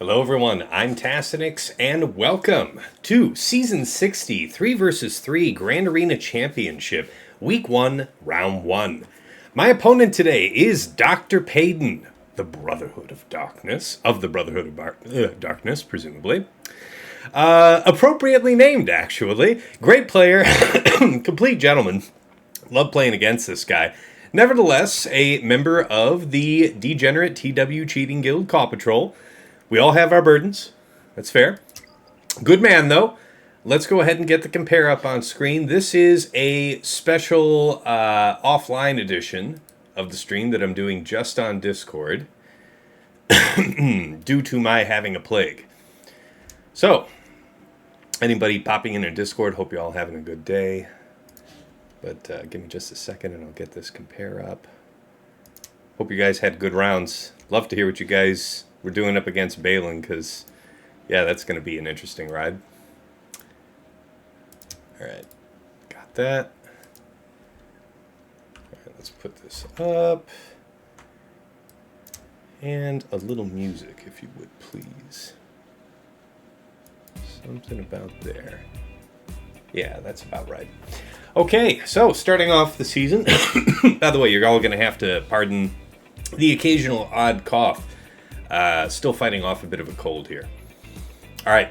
Hello everyone, I'm Tassinix, and welcome to Season 60, 3 vs 3 Grand Arena Championship, Week 1, Round 1. My opponent today is DrPaeden, the Brotherhood of Darkness, of the Brotherhood of Darkness, presumably. Appropriately named, actually. Great player, complete gentleman. Love playing against this guy. Nevertheless, a member of the Degenerate TW Cheating Guild Paw Patrol. We all have our burdens. That's fair. Good man, though. Let's go ahead and get the compare up on screen. This is a special offline edition of the stream that I'm doing just on Discord due to my having a plague. So, anybody popping in Discord, hope you're all having a good day. But give me just a second and I'll get this compare up. Hope you guys had good rounds. Love to hear what you guys were doing up against Baylan, because, yeah, that's going to be an interesting ride. Alright, got that. Alright, let's put this up. And a little music, if you would, please. Something about there. Yeah, that's about right. Okay, so starting off the season. By the way, you're all going to have to pardon the occasional odd cough. Still fighting off a bit of a cold here. Alright,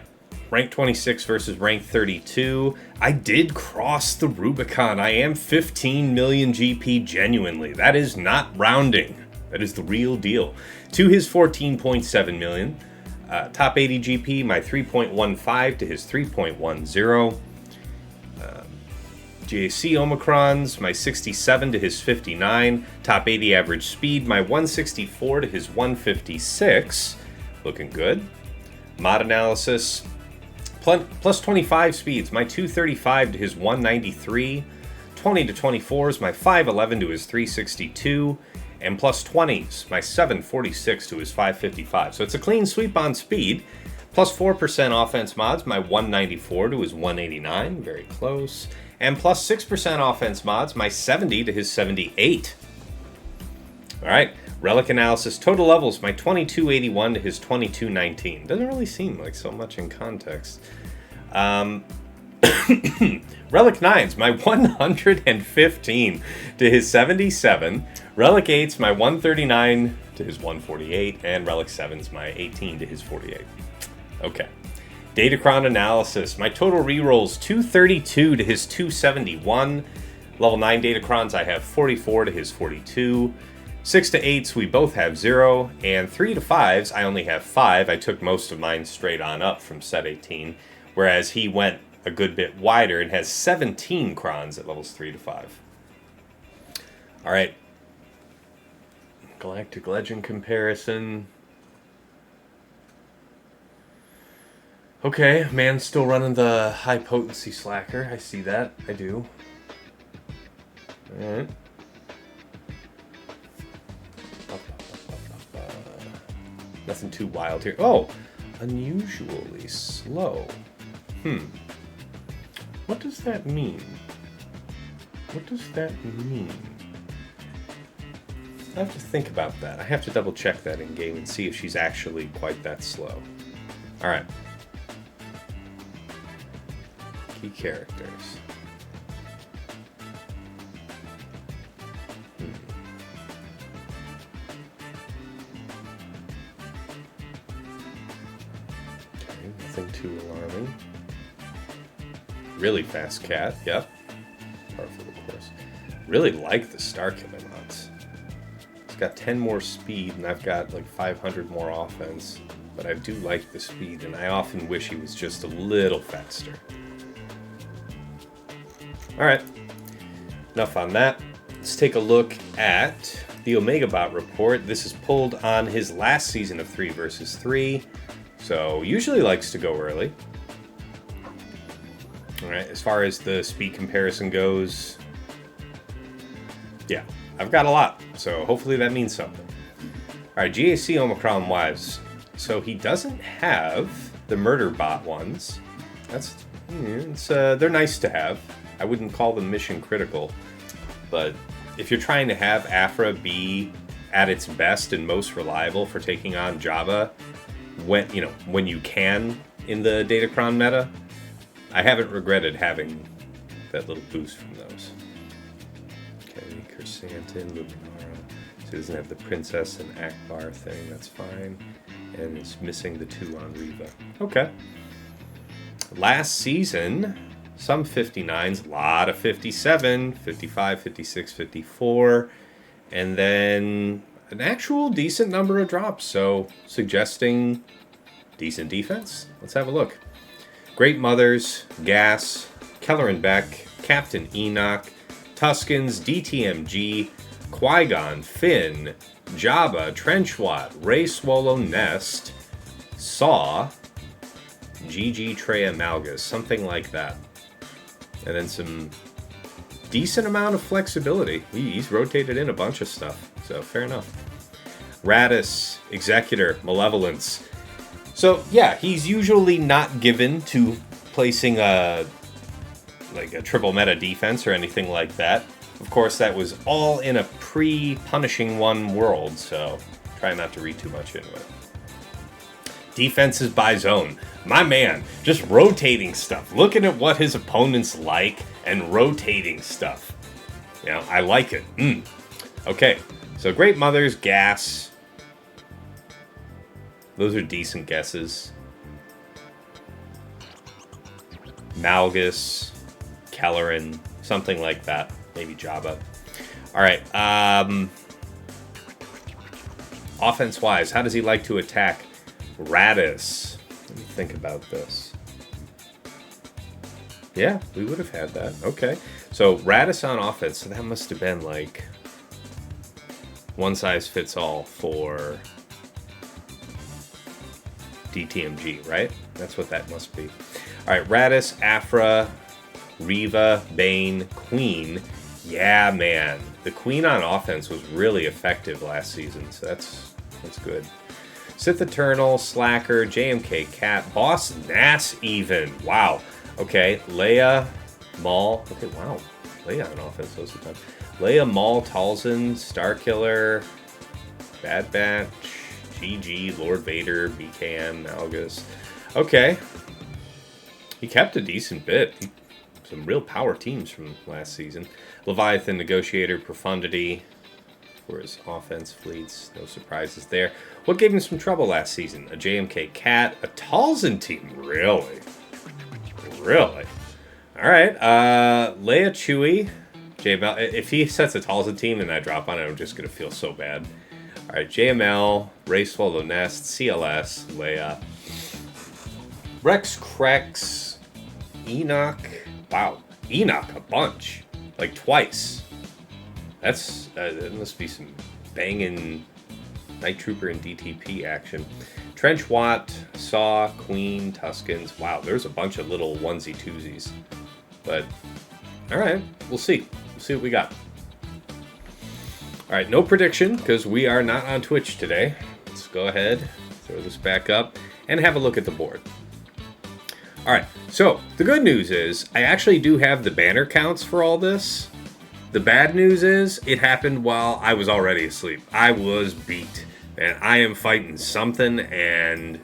rank 26 versus rank 32. I did cross the Rubicon. I am 15 million GP genuinely. That is not rounding. That is the real deal. To his 14.7 million. Top 80 GP, my 3.15 to his 3.10. GAC Omicrons, my 67 to his 59. Top 80 average speed, my 164 to his 156. Looking good. Mod analysis, plus 25 speeds, my 235 to his 193. 20 to 24 is my 511 to his 362. And plus 20s, my 746 to his 555. So it's a clean sweep on speed. Plus 4% offense mods, my 194 to his 189. Very close. And plus 6% offense mods, my 70 to his 78. Alright, relic analysis, total levels, my 2281 to his 2219. Doesn't really seem like so much in context. Relic 9s, my 115 to his 77. Relic 8s, my 139 to his 148. And Relic 7s, my 18 to his 48. Okay. Datacron analysis. My total rerolls 232 to his 271. Level 9 Datacrons, I have 44 to his 42. 6 to 8s, we both have 0. And 3 to 5s, I only have 5. I took most of mine straight on up from set 18. Whereas he went a good bit wider and has 17 crons at levels 3 to 5. Alright. Galactic Legend comparison. Okay, man's still running the high potency slacker. I see that. I do. Alright. Nothing too wild here. Oh! Unusually slow. What does that mean? What does that mean? I have to think about that. I have to double check that in game and see if she's actually quite that slow. Alright. Key characters. Okay, nothing too alarming. Really fast cat, yep. Powerful, of course. Really like the Star Killer mods. It's got 10 more speed, and I've got like 500 more offense. But I do like the speed, and I often wish he was just a little faster. Alright, enough on that. Let's take a look at the Omega Bot report. This is pulled on his last season of 3 vs 3, so usually likes to go early. Alright, as far as the speed comparison goes, yeah, I've got a lot, so hopefully that means something. Alright, GAC Omicron Wives. So he doesn't have the Murder Bot ones. They're nice to have. I wouldn't call them mission critical, but if you're trying to have Aphra be at its best and most reliable for taking on Jabba, when you can in the Datacron meta. I haven't regretted having that little boost from those. Okay, Chrysanthemum, Luminara. So it doesn't have the Princess and Akbar thing. That's fine. And it's missing the 2 on Reva. Okay. Last season, some 59s, a lot of 57, 55, 56, 54, and then an actual decent number of drops. So suggesting decent defense. Let's have a look. Great Mothers, Gas, Kelleran Beck, Captain Enoch, Tuskens, DTMG, Qui-Gon, Finn, Jabba, Trenchwad, Ray Swallow Nest, Saw, GG Traya Malgus, something like that. And then some decent amount of flexibility. He's rotated in a bunch of stuff, so fair enough. Raddus, Executor, Malevolence. So yeah, he's usually not given to placing a triple meta defense or anything like that. Of course, that was all in a pre-punishing one world, so try not to read too much into it. Defenses by zone. My man, just rotating stuff. Looking at what his opponents like and rotating stuff. I like it. Okay, so Great Mothers, Gas. Those are decent guesses. Malgus, Kelleran, something like that. Maybe Jabba. All right. Offense-wise, how does he like to attack? Raddus. Let me think about this. Yeah, we would have had that. Okay. So Raddus on offense. So that must have been like one size fits all for DTMG, right? That's what that must be. All right. Raddus, Aphra, Reva, Bane, Queen. Yeah, man. The Queen on offense was really effective last season, so that's good. Sith Eternal, Slacker, JMK Cat, Boss Nass even. Wow. Okay, Leia, Maul. Okay, wow. Leia on offense most of the time. Leia, Maul, Talzin, Starkiller, Bad Batch, GG, Lord Vader, BKM, Malgus. Okay. He kept a decent bit. Some real power teams from last season. Leviathan, Negotiator, Profundity for his offense fleets. No surprises there. What gave him some trouble last season? A JMK Cat, a Talzin team. Really? Really? All right. Leia, Chewie, JML. If he sets a Talzin team and I drop on it, I'm just going to feel so bad. All right. JML, Ray Swallow Nest, CLS, Leia, Rex Krex, Enoch. Wow. Enoch, a bunch. Like twice. That must be some banging Night Trooper and DTP action. Trench Watt, Saw, Queen, Tuskens. Wow, there's a bunch of little onesie-twosies. But, alright, we'll see. We'll see what we got. Alright, no prediction, because we are not on Twitch today. Let's go ahead, throw this back up, and have a look at the board. Alright, so the good news is I actually do have the banner counts for all this. The bad news is it happened while I was already asleep. I was beat. And I am fighting something, and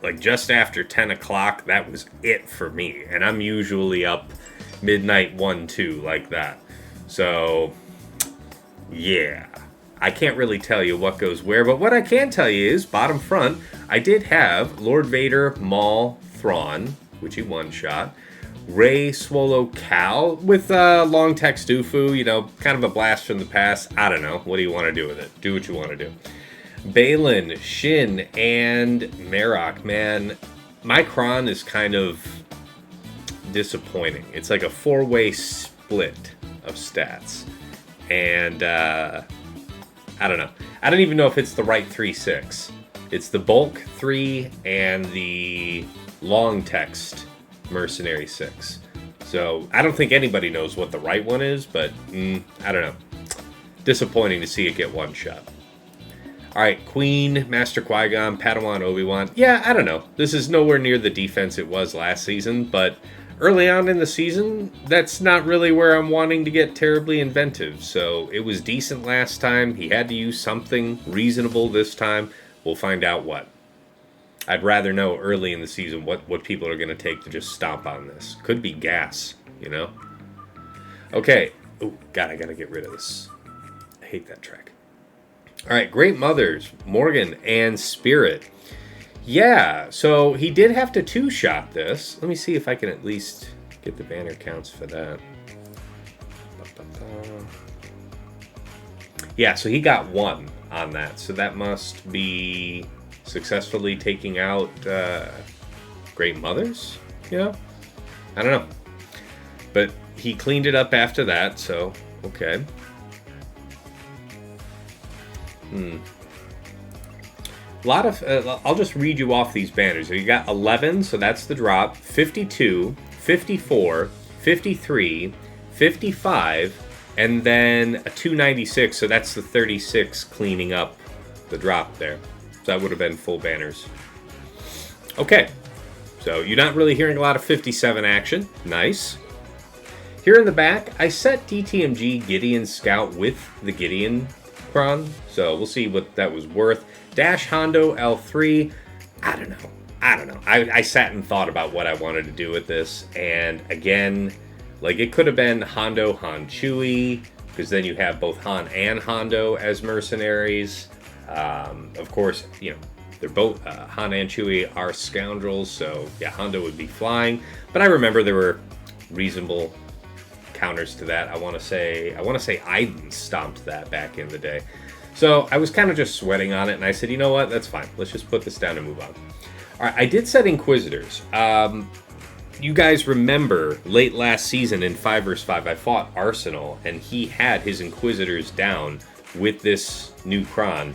like just after 10 o'clock, that was it for me. And I'm usually up midnight 1, 2 like that. So, yeah. I can't really tell you what goes where, but what I can tell you is, bottom front, I did have Lord Vader, Maul, Thrawn, which he one-shot, Ray Swallow Cal with Long Text Doofu, kind of a blast from the past. I don't know. What do you want to do with it? Do what you want to do. Baylan, Shin, and Marok. Man, my Kron is kind of disappointing. It's like a 4-way split of stats. And I don't know. I don't even know if it's the right 3-6. It's the bulk 3 and the long text mercenary 6. So I don't think anybody knows what the right one is, but I don't know. Disappointing to see it get one shot. Alright, Queen, Master Qui-Gon, Padawan, Obi-Wan. Yeah, I don't know. This is nowhere near the defense it was last season, but early on in the season, that's not really where I'm wanting to get terribly inventive. So it was decent last time. He had to use something reasonable this time. We'll find out what. I'd rather know early in the season what people are going to take to just stomp on this. Could be gas, you know? Okay. Oh, God, I got to get rid of this. I hate that track. All right, Great Mothers, Morgan and Spirit. Yeah, so he did have to two-shot this. Let me see if I can at least get the banner counts for that. Yeah, so he got one on that. So that must be successfully taking out Great Mothers? Yeah? I don't know. But he cleaned it up after that, so okay. A lot of, I'll just read you off these banners. So you got 11, so that's the drop, 52, 54, 53, 55, and then a 296, so that's the 36 cleaning up the drop there. So that would have been full banners. Okay, so you're not really hearing a lot of 57 action. Nice. Here in the back, I set DTMG Gideon Scout with the Gideon Cron, so we'll see what that was worth. Dash Hondo L3, I don't know. I sat and thought about what I wanted to do with this, and again, like it could have been Hondo, Han, Chewie, because then you have both Han and Hondo as mercenaries. Of course, you know, they're both, Han and Chewie are scoundrels, so yeah, Hondo would be flying, but I remember there were reasonable counters to that. I want to say Iden stomped that back in the day. So I was kind of just sweating on it, and I said, you know what, that's fine. Let's just put this down and move on. All right, I did set Inquisitors. You guys remember late last season in 5 vs 5, I fought Arsenal, and he had his Inquisitors down with this new Cron.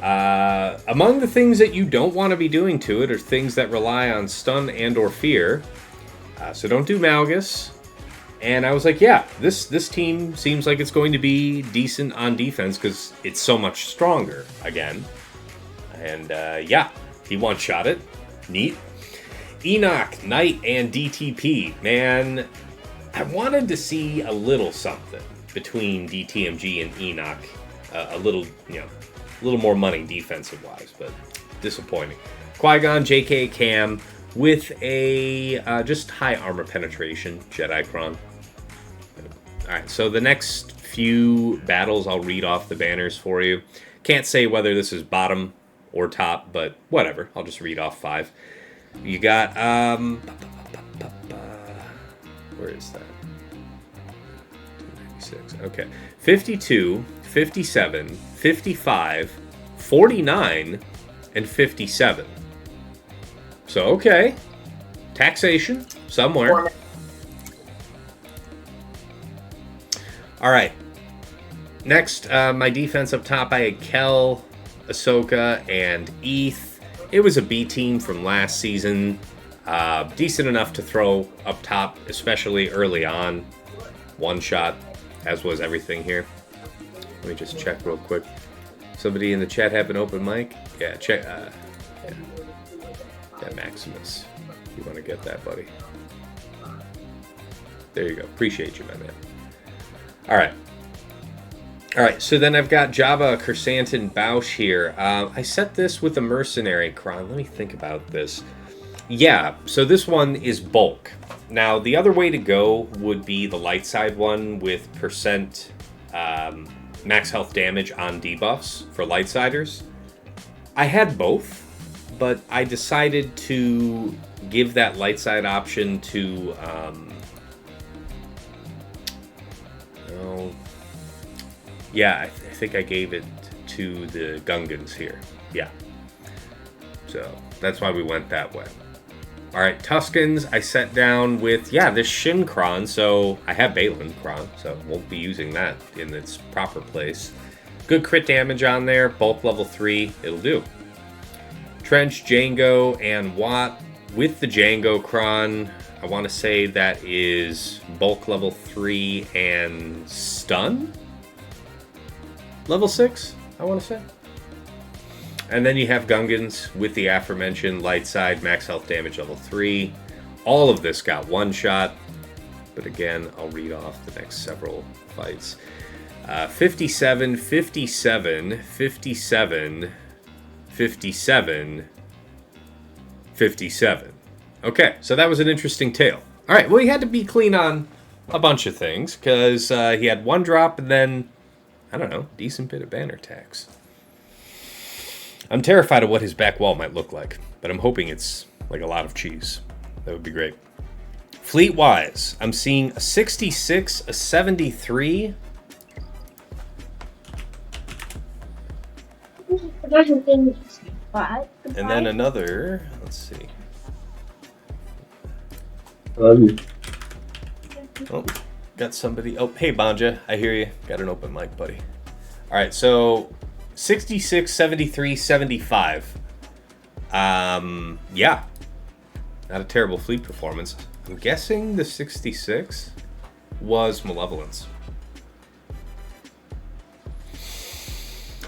Among the things that you don't want to be doing to it are things that rely on stun and or fear. So don't do Malgus. And I was like, yeah, this team seems like it's going to be decent on defense because it's so much stronger again. And yeah, he one-shot it. Neat. Enoch, Knight, and DTP. Man, I wanted to see a little something between DTMG and Enoch. A little, you know, a little more money defensive-wise, but disappointing. Qui-Gon, JK, Cam, with a just high armor penetration Jedi Cron. Alright, so the next few battles, I'll read off the banners for you. Can't say whether this is bottom or top, but whatever. I'll just read off 5. You got, where is that? 296, okay. 52, 57, 55, 49, and 57. So, okay. Taxation, somewhere. All right. Next, my defense up top, I had Kel, Ahsoka, and Eth. It was a B team from last season. Decent enough to throw up top, especially early on. One shot, as was everything here. Let me just check real quick. Somebody in the chat have an open mic? Yeah, check. Yeah, Maximus. You want to get that, buddy. There you go. Appreciate you, my man. All right, so then I've got Jabba, Chrysanthemum, Boushh here. I set this with a mercenary Cron. Let me think about this. Yeah, so this one is bulk. Now, the other way to go would be the light side one with percent max health damage on debuffs for lightsiders. I had both, but I decided to give that light side option to... yeah, I think I gave it to the Gungans here. Yeah. So that's why we went that way. All right, Tuskens, I set down with, yeah, this Shin Cron. So I have Baylan Cron, so won't be using that in its proper place. Good crit damage on there. Bulk level 3, it'll do. Trench, Django, and Watt with the Django Cron. I want to say that is bulk level 3 and stun? Level 6, I want to say. And then you have Gungans with the aforementioned light side, max health damage level 3. All of this got one shot. But again, I'll read off the next several fights. 57, 57, 57, 57, 57. Okay, so that was an interesting tale. All right, well, he had to be clean on a bunch of things, because he had 1 drop and then, I don't know, decent bit of banner tax. I'm terrified of what his back wall might look like, but I'm hoping it's like a lot of cheese. That would be great. Fleet-wise, I'm seeing a 66, a 73. And then another, let's see. Oh, got somebody. Oh, hey, Banja, I hear you. Got an open mic, buddy. All right, so 66, 73, 75. Yeah. Not a terrible fleet performance. I'm guessing the 66 was Malevolence.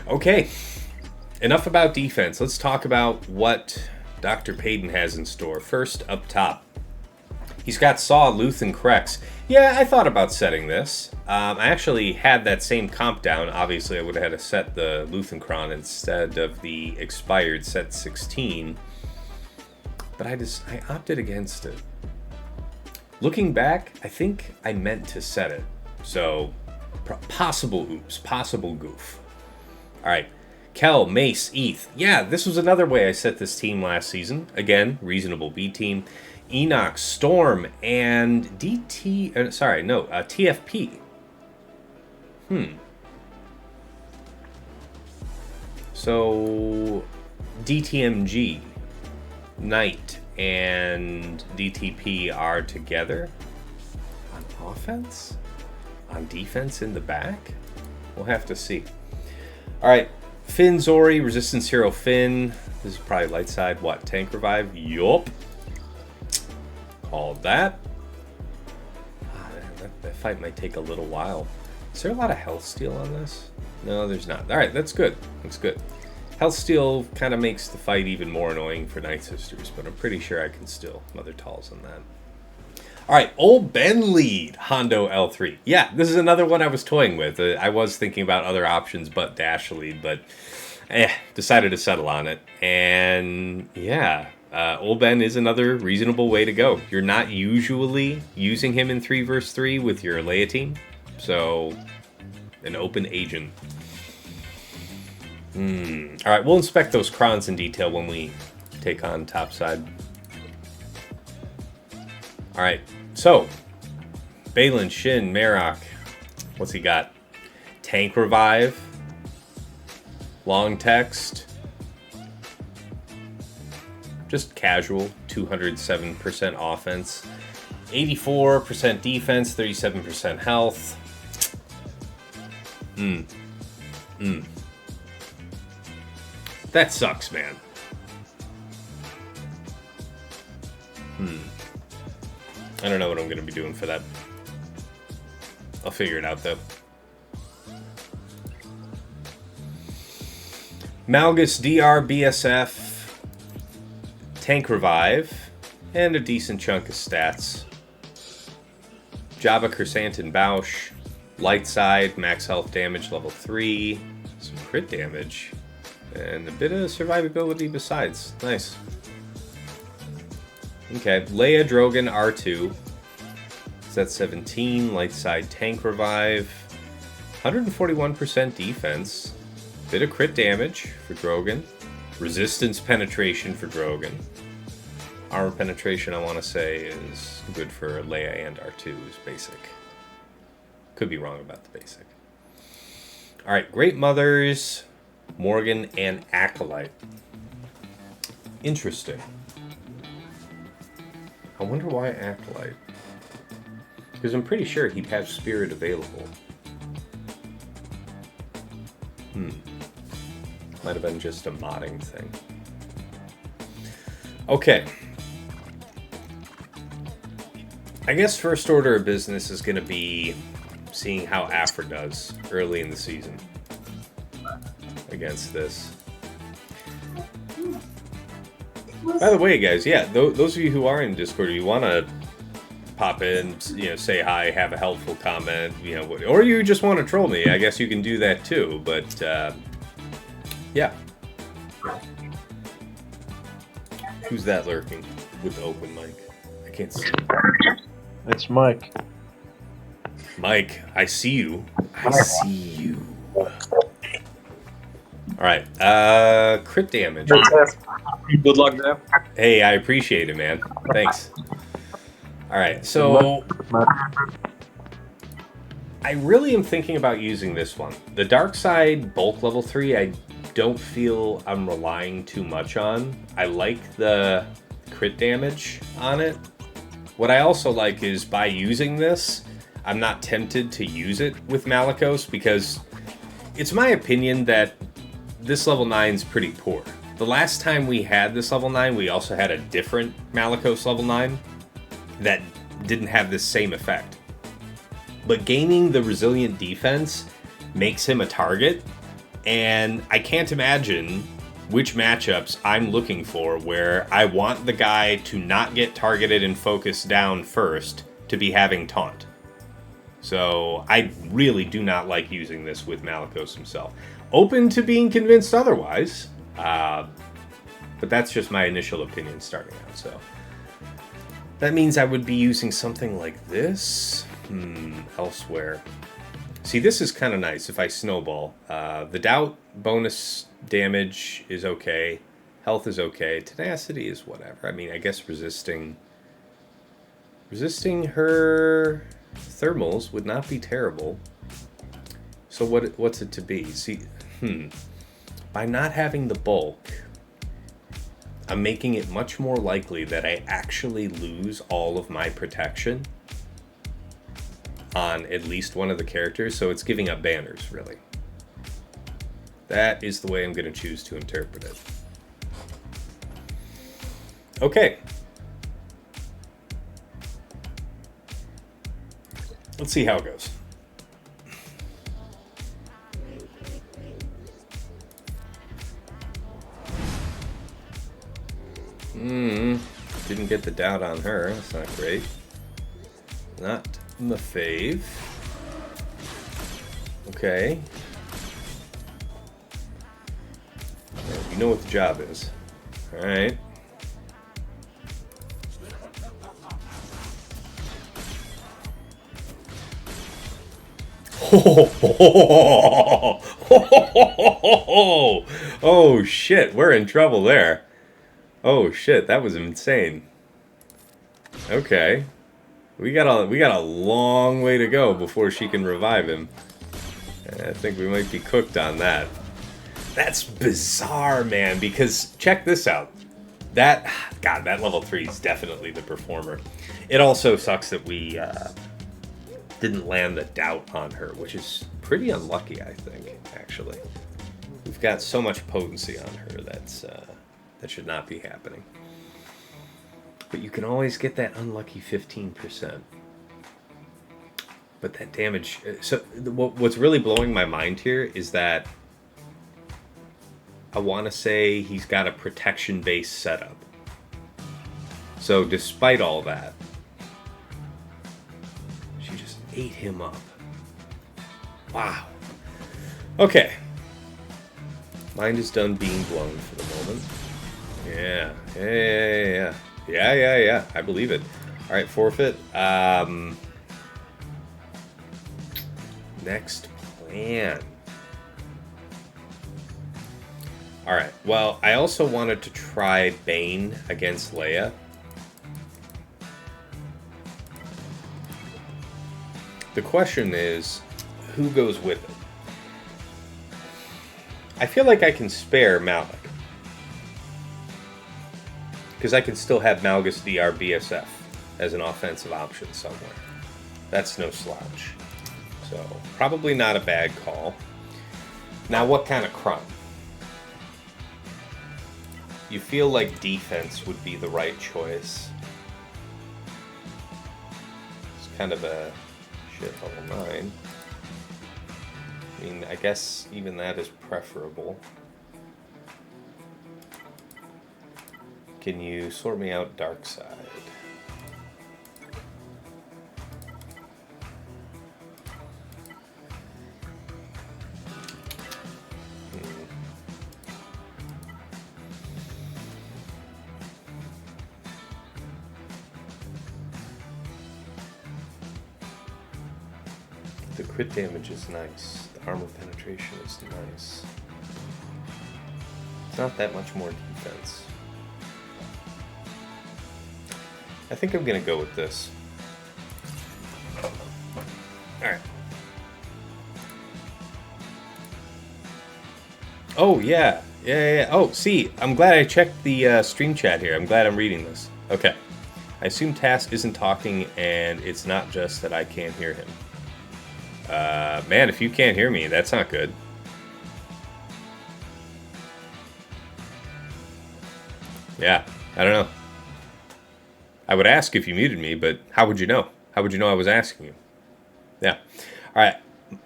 Okay. Enough about defense. Let's talk about what DrPaeden has in store. First, up top. He's got Saw, Luth, and Krex. Yeah, I thought about setting this. I actually had that same comp down. Obviously, I would have had to set the Luthenkron instead of the expired set 16. But I opted against it. Looking back, I think I meant to set it. So, possible oops, possible goof. All right. Kel, Mace, Eth. Yeah, this was another way I set this team last season. Again, reasonable B team. Enoch, Storm, and TFP. So, DTMG, Knight, and DTP are together on offense? On defense in the back? We'll have to see. All right. Finn, Zori, Resistance Hero Finn. This is probably light side. What? Tank Revive? Yup. Called that. That fight might take a little while. Is there a lot of health steal on this? No, there's not. Alright, that's good. That's good. Health steal kind of makes the fight even more annoying for Night Sisters, but I'm pretty sure I can still Mother Talls on that. Alright, Old Ben lead, Hondo L3. Yeah, this is another one I was toying with. I was thinking about other options but Dash lead, but decided to settle on it. And yeah, Old Ben is another reasonable way to go. You're not usually using him in 3 vs 3 with your Leia team, so an open agent. Alright, we'll inspect those crons in detail when we take on topside. Alright, so Baylan, Shin, Marok. What's he got? Tank Revive. Long Text. Just casual. 207% offense. 84% defense. 37% health. That sucks, man. I don't know what I'm going to be doing for that. I'll figure it out, though. Malgus, DR, BSF, Tank Revive, and a decent chunk of stats. Jabba, Chrysanthemum, Boushh, Light Side, max health damage, level 3, some crit damage, and a bit of survivability besides. Nice. Okay, Leia, Drogon, R2. Set 17, light side tank revive. 141% defense. Bit of crit damage for Drogon. Resistance penetration for Drogon. Armor penetration, I want to say, is good for Leia and R2 is basic. Could be wrong about the basic. Alright, Great Mothers, Morgan, and Acolyte. Interesting. I wonder why Acolyte. Because I'm pretty sure he'd have Spirit available. Might have been just a modding thing. Okay. I guess first order of business is going to be seeing how Aphra does early in the season against this. By the way, guys, yeah, those of you who are in Discord, you want to pop in, say hi, have a helpful comment, or you just want to troll me, I guess you can do that too, but, yeah. Who's that lurking with the open mic? I can't see. It's Mike. Mike, I see you. I see you. Alright, crit damage. Good luck there. Hey, I appreciate it, man. Thanks. Alright, so I really am thinking about using this one. The Dark Side bulk level 3, I don't feel I'm relying too much on. I like the crit damage on it. What I also like is by using this, I'm not tempted to use it with Malgus because it's my opinion that this level 9 is pretty poor. The last time we had this level 9, we also had a different Malgus level 9 that didn't have this same effect. But gaining the resilient defense makes him a target, and I can't imagine which matchups I'm looking for where I want the guy to not get targeted and focused down first to be having taunt. So I really do not like using this with Malgus himself. Open to being convinced otherwise, but that's just my initial opinion starting out. So that means I would be using something like this elsewhere. See, this is kind of nice if I snowball. The doubt bonus damage is okay. Health is okay. Tenacity is whatever. I mean, I guess resisting her thermals would not be terrible. So what's it to be? See, by not having the bulk, I'm making it much more likely that I actually lose all of my protection on at least one of the characters, so it's giving up banners, really. That is the way I'm going to choose to interpret it. Okay. Let's see how it goes. Didn't get the doubt on her. That's not great. Not my fave. Okay. Well, you know what the job is. Alright. Oh shit, we're in trouble there. Oh shit, that was insane. Okay. We got a long way to go before she can revive him. I think we might be cooked on that. That's bizarre, man, because check this out. That level 3 is definitely the performer. It also sucks that we didn't land the doubt on her, which is pretty unlucky, I think, actually. We've got so much potency on her that should not be happening. But you can always get that unlucky 15%. But that damage... So what's really blowing my mind here is that I want to say he's got a protection-based setup. So despite all that, she just ate him up. Wow. Okay. Mind is done being blown for the moment. Yeah. Yeah. I believe it. All right, forfeit. Next plan. All right. Well, I also wanted to try Bane against Leia. The question is, who goes with it? I feel like I can spare Malgus, because I can still have Malgus DR BSF as an offensive option somewhere. That's no slouch. So, probably not a bad call. Now, what kind of crumb? You feel like defense would be the right choice. It's kind of a shit level 9. I mean, I guess even that is preferable. Can you sort me out Dark Side? The crit damage is nice. The armor penetration is nice. It's not that much more defense. I think I'm going to go with this. Alright. Oh, yeah. Yeah. Oh, see, I'm glad I checked the stream chat here. I'm glad I'm reading this. Okay. I assume Task isn't talking, and it's not just that I can't hear him. Man, if you can't hear me, that's not good. Yeah, I don't know. I would ask if you muted me, but how would you know? How would you know I was asking you? Yeah. All right.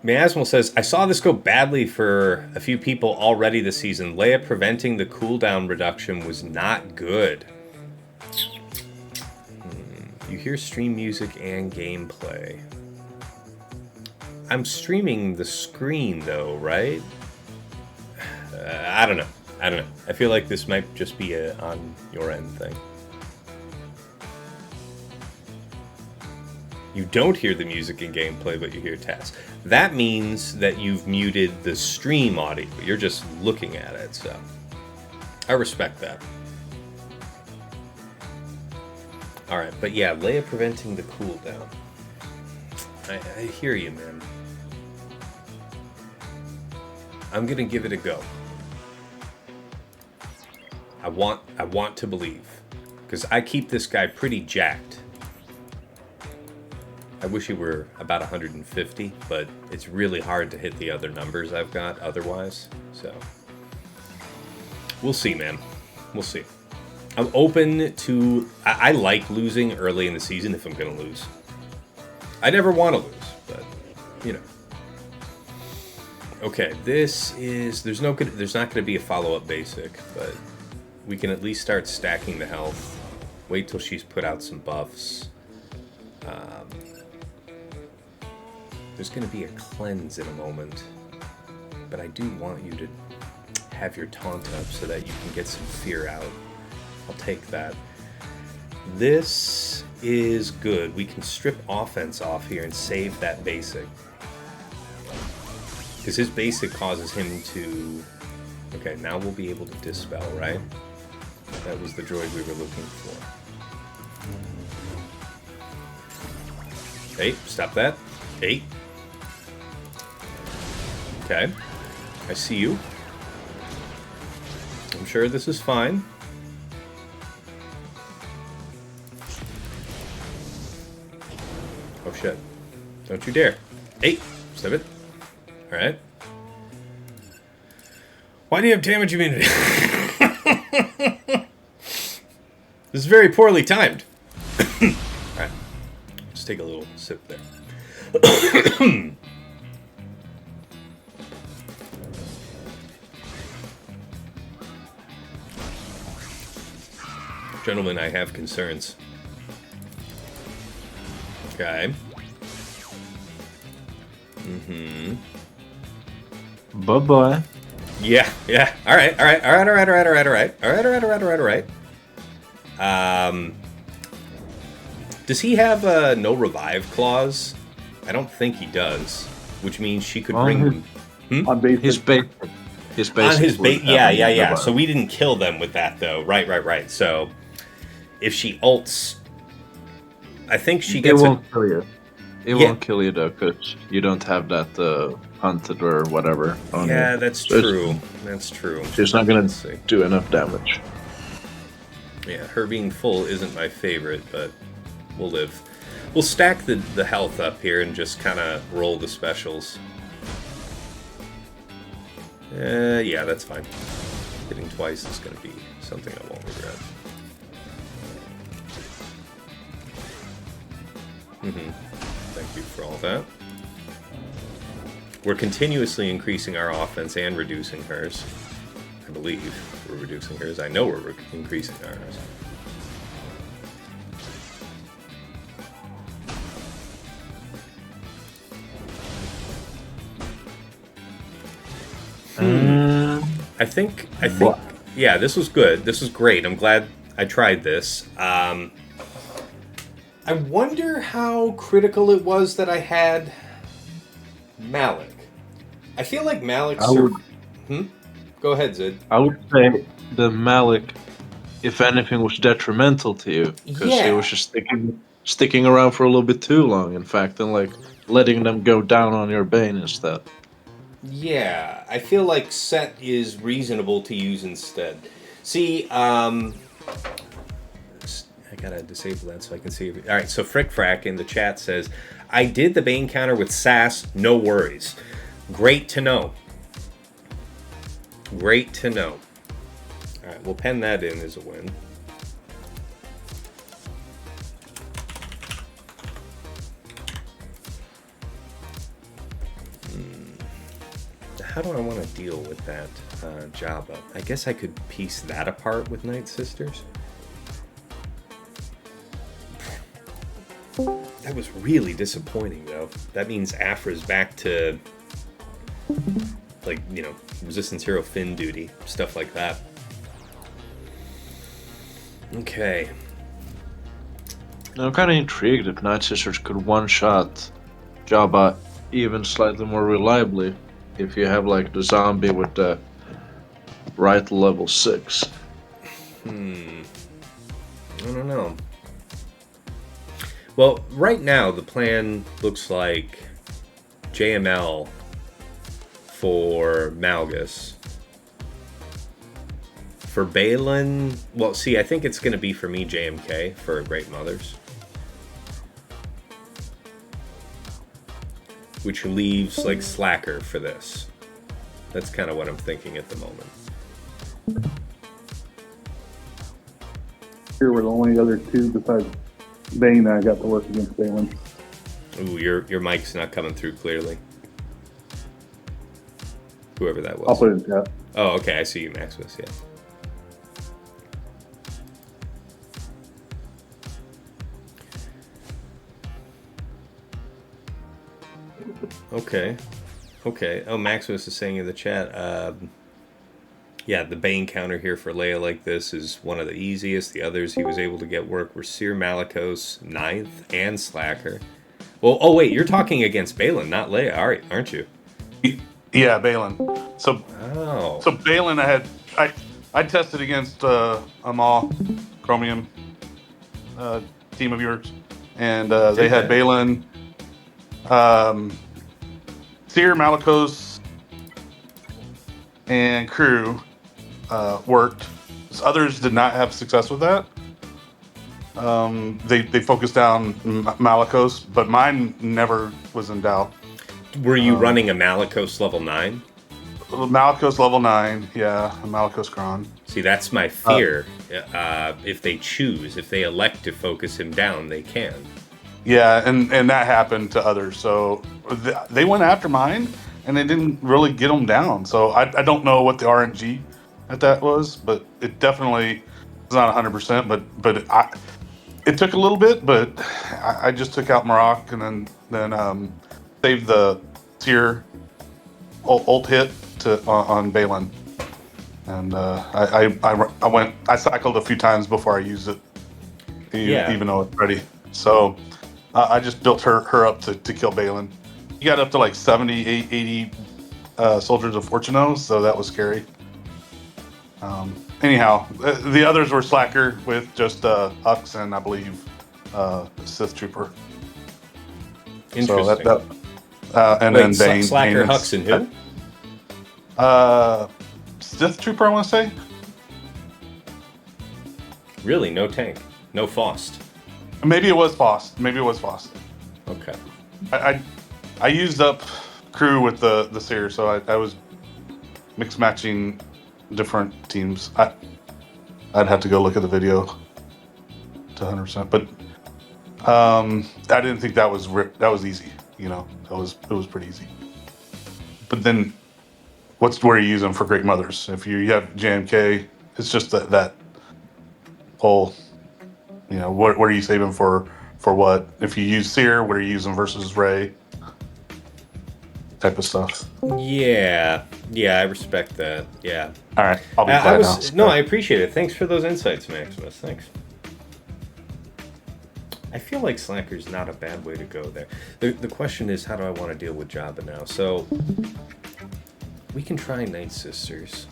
Miasmal says, I saw this go badly for a few people already this season. Leia preventing the cooldown reduction was not good. You hear stream music and gameplay. I'm streaming the screen, though, right? I don't know. I feel like this might just be a on your end thing. You don't hear the music and gameplay, but you hear tasks. That means that you've muted the stream audio. You're just looking at it, so I respect that. Alright, but yeah, Leia preventing the cooldown. I hear you, man. I'm gonna give it a go. I want to believe. Because I keep this guy pretty jacked. I wish he were about 150, but it's really hard to hit the other numbers I've got otherwise. So, we'll see, man. We'll see. I'm open to... I like losing early in the season if I'm going to lose. I never want to lose, but, you know. Okay, this is... There's not going to be a follow-up basic, but we can at least start stacking the health. Wait till she's put out some buffs. There's going to be a cleanse in a moment, but I do want you to have your taunt up so that you can get some fear out. I'll take that. This is good. We can strip offense off here and save that basic. Because his basic causes him to... Okay, now we'll be able to dispel, right? That was the droid we were looking for. Hey, stop that. Hey. Okay. I see you. I'm sure this is fine. Oh shit. Don't you dare. Hey! Stop it. Alright. Why do you have damage immunity? This is very poorly timed. Alright. Let's take a little sip there. Gentlemen, I have concerns. Okay. Mm-hmm. Bye-bye. Yeah. Alright. Does he have a no revive clause? I don't think he does. Which means she could bring... On basic. His base. On his base, yeah. So we didn't kill them with that, though. Right. So, if she ults... I think she gets... It won't kill you. It won't kill you, though, because you don't have that hunted or whatever on you. Yeah, that's true. That's true. She's not going to do enough damage. Yeah, her being full isn't my favorite, but we'll live. We'll stack the health up here and just kind of roll the specials. Yeah, that's fine. Hitting twice is going to be something I won't regret. Thank you for all that. We're continuously increasing our offense and reducing hers. I believe we're reducing hers. I know we're increasing ours. I think, yeah, this was good. This was great. I'm glad I tried this. I wonder how critical it was that I had Malik. I feel like Malik's... Go ahead, Zid. I would say the Malik, if anything, was detrimental to you. Because he was just sticking around for a little bit too long, in fact, and like letting them go down on your Bane instead. Yeah, I feel like Set is reasonable to use instead. See, I gotta disable that so I can see. All right, so Frick Frack in the chat says, I did the Bane counter with Sass, no worries. Great to know. Great to know. All right, we'll pen that in as a win. How do I want to deal with that Jabba? I guess I could piece that apart with Night Sisters. That was really disappointing, though. That means Aphra's back to, like, you know, Resistance Hero Finn duty, stuff like that. Okay. Now, I'm kind of intrigued if Night Sisters could one-shot Jabba even slightly more reliably if you have, like, the zombie with the right level 6. I don't know. Well, right now, the plan looks like JML for Malgus. For Baylan, well, see, I think it's going to be for me JMK for Great Mothers. Which leaves, like, Slacker for this. That's kind of what I'm thinking at the moment. Here were the only other two besides Bane I got to work against Baylan. Ooh, your mic's not coming through clearly. Whoever that was. I'll put it in chat. Oh, okay, I see you, Maximus, yeah. Okay. Okay. Oh, Maximus is saying in the chat, yeah, the Bane counter here for Leia like this is one of the easiest. The others he was able to get work were Cere, Malicos, 9th, and Slacker. Well, oh wait, you're talking against Baylan, not Leia, aren't you? Yeah, Baylan. So Baylan, I tested against Amal, Chromium team of yours, and they had Baylan, Cere, Malicos, and crew worked. Others did not have success with that. They focused down Malicos, but mine never was in doubt. Were you running a Malicos level 9? Malicos level 9, yeah, a Malicos Kron. See, that's my fear. If they choose, if they elect to focus him down, they can. Yeah, and that happened to others. So they went after mine, and they didn't really get them down. So I don't know what the RNG at that was, but it definitely was not 100%. But it took a little bit, but I just took out Maroc and then saved the Cere ult hit on Baylan, and I cycled a few times before I used it, even though it's ready. So I just built her up to kill Baylan. You got up to like 70, 80 soldiers of Fortuno, so that was scary. Anyhow, the others were Slacker with just Hux and I believe Sith Trooper. Interesting. So and wait, then Bane. Slacker, Bane Hux, and who? Sith Trooper, I want to say. Really, no tank, no Faust. Maybe it was Faust. Okay. I used up crew with the Cere, so I was mix matching different teams. I'd have to go look at the video to 100%, but I didn't think that was easy. You know, it was pretty easy. But then, where you use them for Great Mothers? If you have JMK, it's just that whole, you know, what are you saving for what? If you use Cere, what are you using versus Rey? Type of stuff. Yeah, I respect that. Yeah. All right, I'll be quiet now. No, I appreciate it. Thanks for those insights, Maximus. Thanks. I feel like Slacker's not a bad way to go there. The question is, how do I want to deal with Jabba now? So, we can try Night Sisters.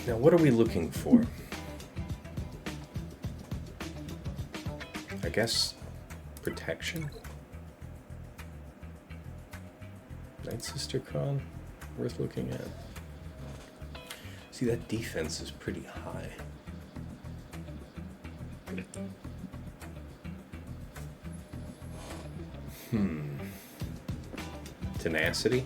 Now, what are we looking for? I guess protection? Night Sister Kron? Worth looking at. See, that defense is pretty high. Tenacity?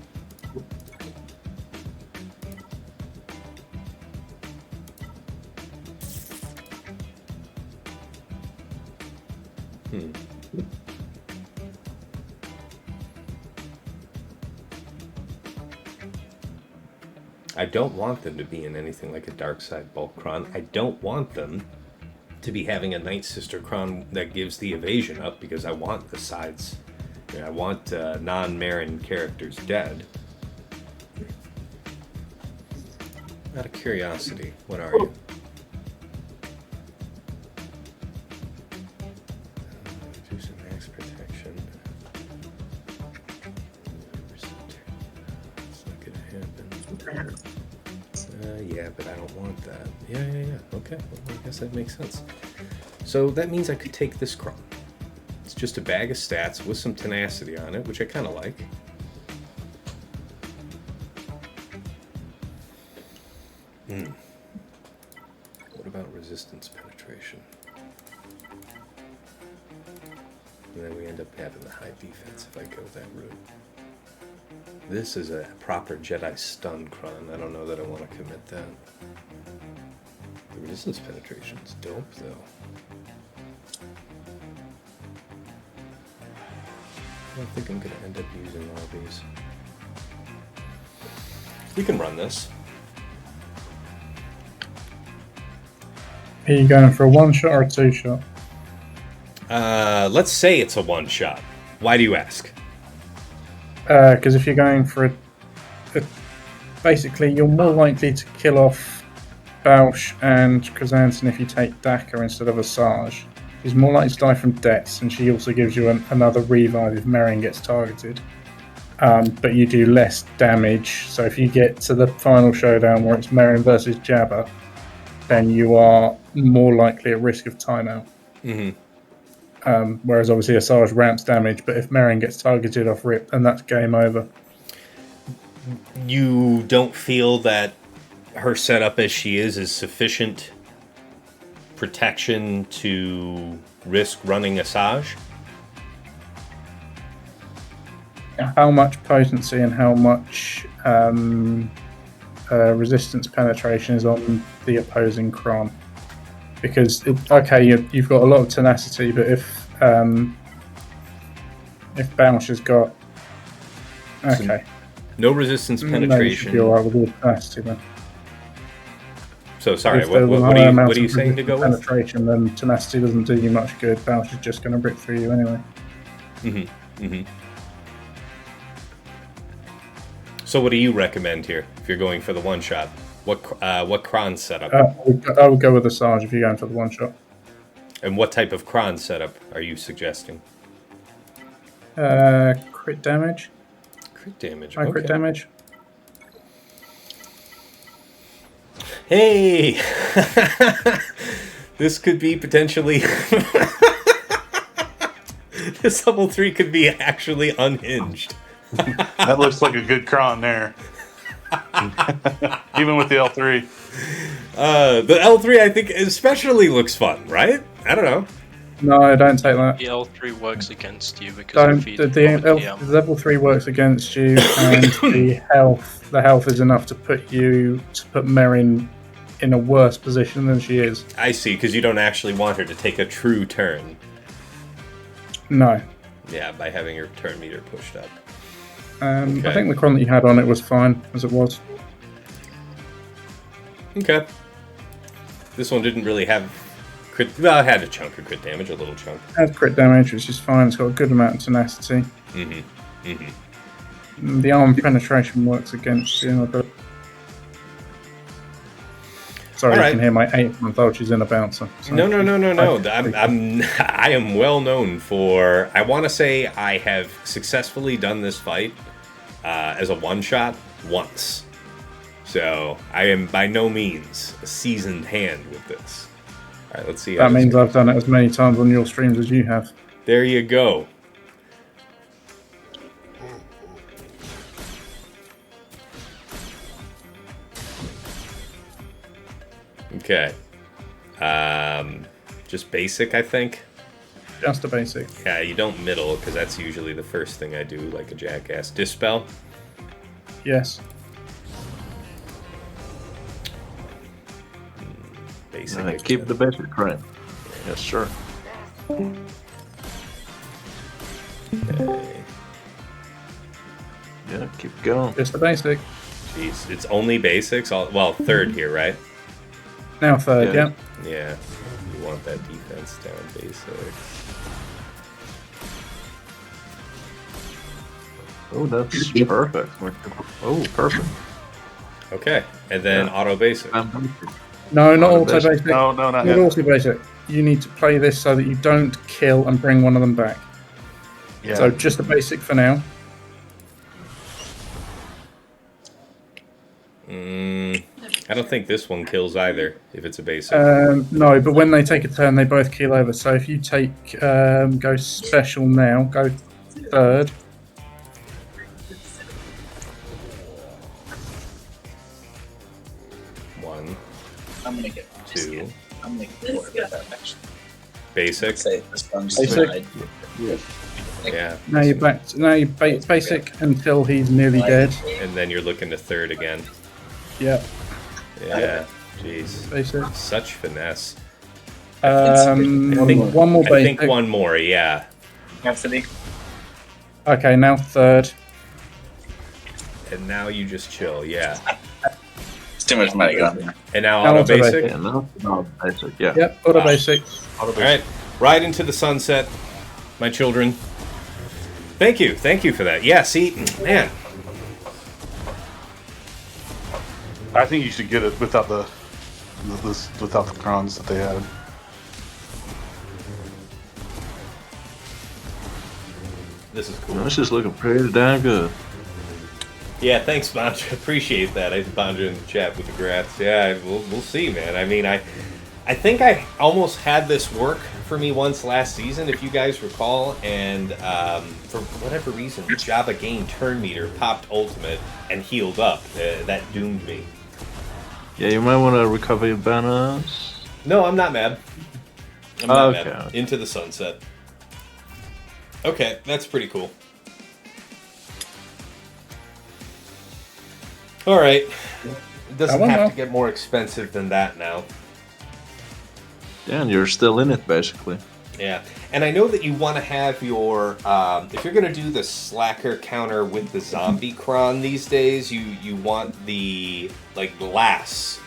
I don't want them to be in anything like a Dark Side Bulk Kron. I don't want them to be having a Night Sister Kron that gives the evasion up, because I want the sides. I want non-Marin characters dead. Out of curiosity, what are you? Reduce max protection. It's not gonna happen. Yeah, but I don't want that. Yeah. Okay, well, I guess that makes sense. So that means I could take this Kron. It's just a bag of stats with some tenacity on it, which I kind of like. What about resistance penetration? And then we end up having the high defense if I go that route. This is a proper Jedi stun Kron. I don't know that I want to commit that. The resistance penetration is dope, though. I don't think I'm going to end up using all these. We can run this. Are you going for a one-shot or a two-shot? Let's say it's a one-shot. Why do you ask? Because if you're going for basically, you're more likely to kill off Boushh and Chrysanthemum if you take Daka instead of Asajj. She's more likely to die from deaths, and she also gives you another revive if Merrin gets targeted. But you do less damage, so if you get to the final showdown where it's Merrin versus Jabba, then you are more likely at risk of timeout. Whereas obviously Asajj ramps damage, but if Merrin gets targeted off rip, then that's game over. You don't feel that her setup as she is sufficient protection to risk running Asajj? How much potency and how much resistance penetration is on the opposing Kron? Because you've got a lot of tenacity, but if Boushh has got no resistance penetration. You're right with the tenacity then. So sorry, If what are you saying to go with? Penetration, then tenacity doesn't do you much good. Boushh is just going to brick through you anyway. So what do you recommend here if you're going for the one shot? What Kron setup? I would go with Asajj if you're going for the one shot. And what type of Kron setup are you suggesting? Crit damage. Crit damage. High crit damage. Hey, this could be potentially. This level 3 could be actually unhinged. That looks like a good Kron there. Even with the L3. The L3, I think, especially looks fun, right? I don't know. No, don't take that. The L3 works against you because the level 3 works against you, and the health is enough to put Merrin in a worse position than she is. I see, because you don't actually want her to take a true turn. No. Yeah, by having her turn meter pushed up. I think the Kron that you had on it was fine as it was. Okay. This one didn't really have crit. Well, it had a chunk of crit damage, a little chunk. It has crit damage, which is fine. It's got a good amount of tenacity. The arm penetration works against the inner build. Sorry, All right. you can hear my 8-month old. She's in a bouncer. So. No. I am well known for. I want to say I have successfully done this fight as a one-shot once. So I am by no means a seasoned hand with this. All right, let's see. That means I've done it as many times on your streams as you have. There you go. Okay. Just basic, I think. Just a basic. Yeah, you don't middle, because that's usually the first thing I do, like a jackass. Dispel? Yes. Basic. Keep the basic, right? Yes, sir. Okay. Yeah, keep going. Just a basic. Jeez, it's only basics? Well, third here, right? Now third, Yeah. Yeah. You want that defense down basic. Oh, that's perfect. Oh, perfect. Okay, and then auto basic. No, not Auto auto basic. basic. No, not Not yet. auto basic. You need to play this so that you don't kill and bring one of them back. Yeah. So just a basic for now. I don't think this one kills either, if it's a basic. No, but when they take a turn, they both keel over. So if you take go special now, go third. One, I'm gonna get two, I'm gonna get more of that actually. basic. Say this one's Basic. side. Yeah, Now you're back. Now you basic until he's nearly dead. and then you're looking to third again. Yeah, Yeah, jeez. basic. Such finesse. One more I basic. think one more, yeah. Anthony. Okay, now third. And now you just chill, yeah. It's too much money gone there. And now Now auto auto basic. Yeah, no, basic. Yeah. Yep, auto basic. All right, ride into the sunset, my children. Thank you for that. Yeah, see, man, I think you should get it without the without the crowns that they had. this is cool. This is looking pretty damn good. Yeah, thanks, Bondra. Appreciate that. I Bondra in the chat with the graphs. Yeah, we'll see, man. I mean, I think I almost had this work for me once last season, if you guys recall, and for whatever reason, Jabba gained turn meter, popped ultimate, and healed up. That doomed me. Yeah, you might want to recover your banners. No, I'm not mad. I'm not Okay. mad. Into the sunset. Okay, that's pretty cool. All right. It doesn't one have now. to get more expensive than that now. Yeah, and you're still in it, basically. Yeah, and I know that you want to have your if you're going to do the slacker counter with the zombie cron these days, you want the like glass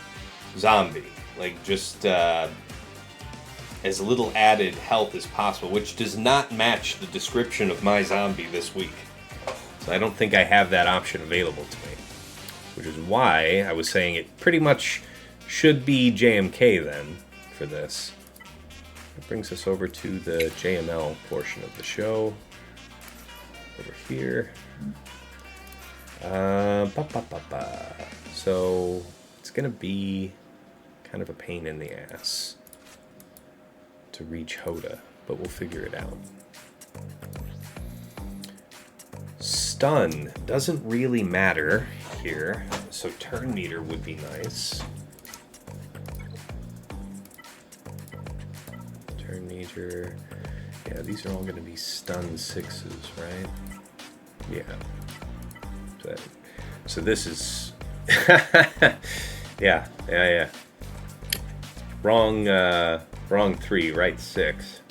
zombie, like just as little added health as possible, which does not match the description of my zombie this week. So I don't think I have that option available to me, which is why I was saying it pretty much should be JMK then for this. That brings us over to the JML portion of the show. Over here. So it's going to be kind of a pain in the ass to reach Hoda, but we'll figure it out. Stun doesn't really matter here, so turn meter would be nice. Turn meter. Yeah, these are all going to be stun 6s, right? Yeah. So this is... yeah. Wrong 3, right 6.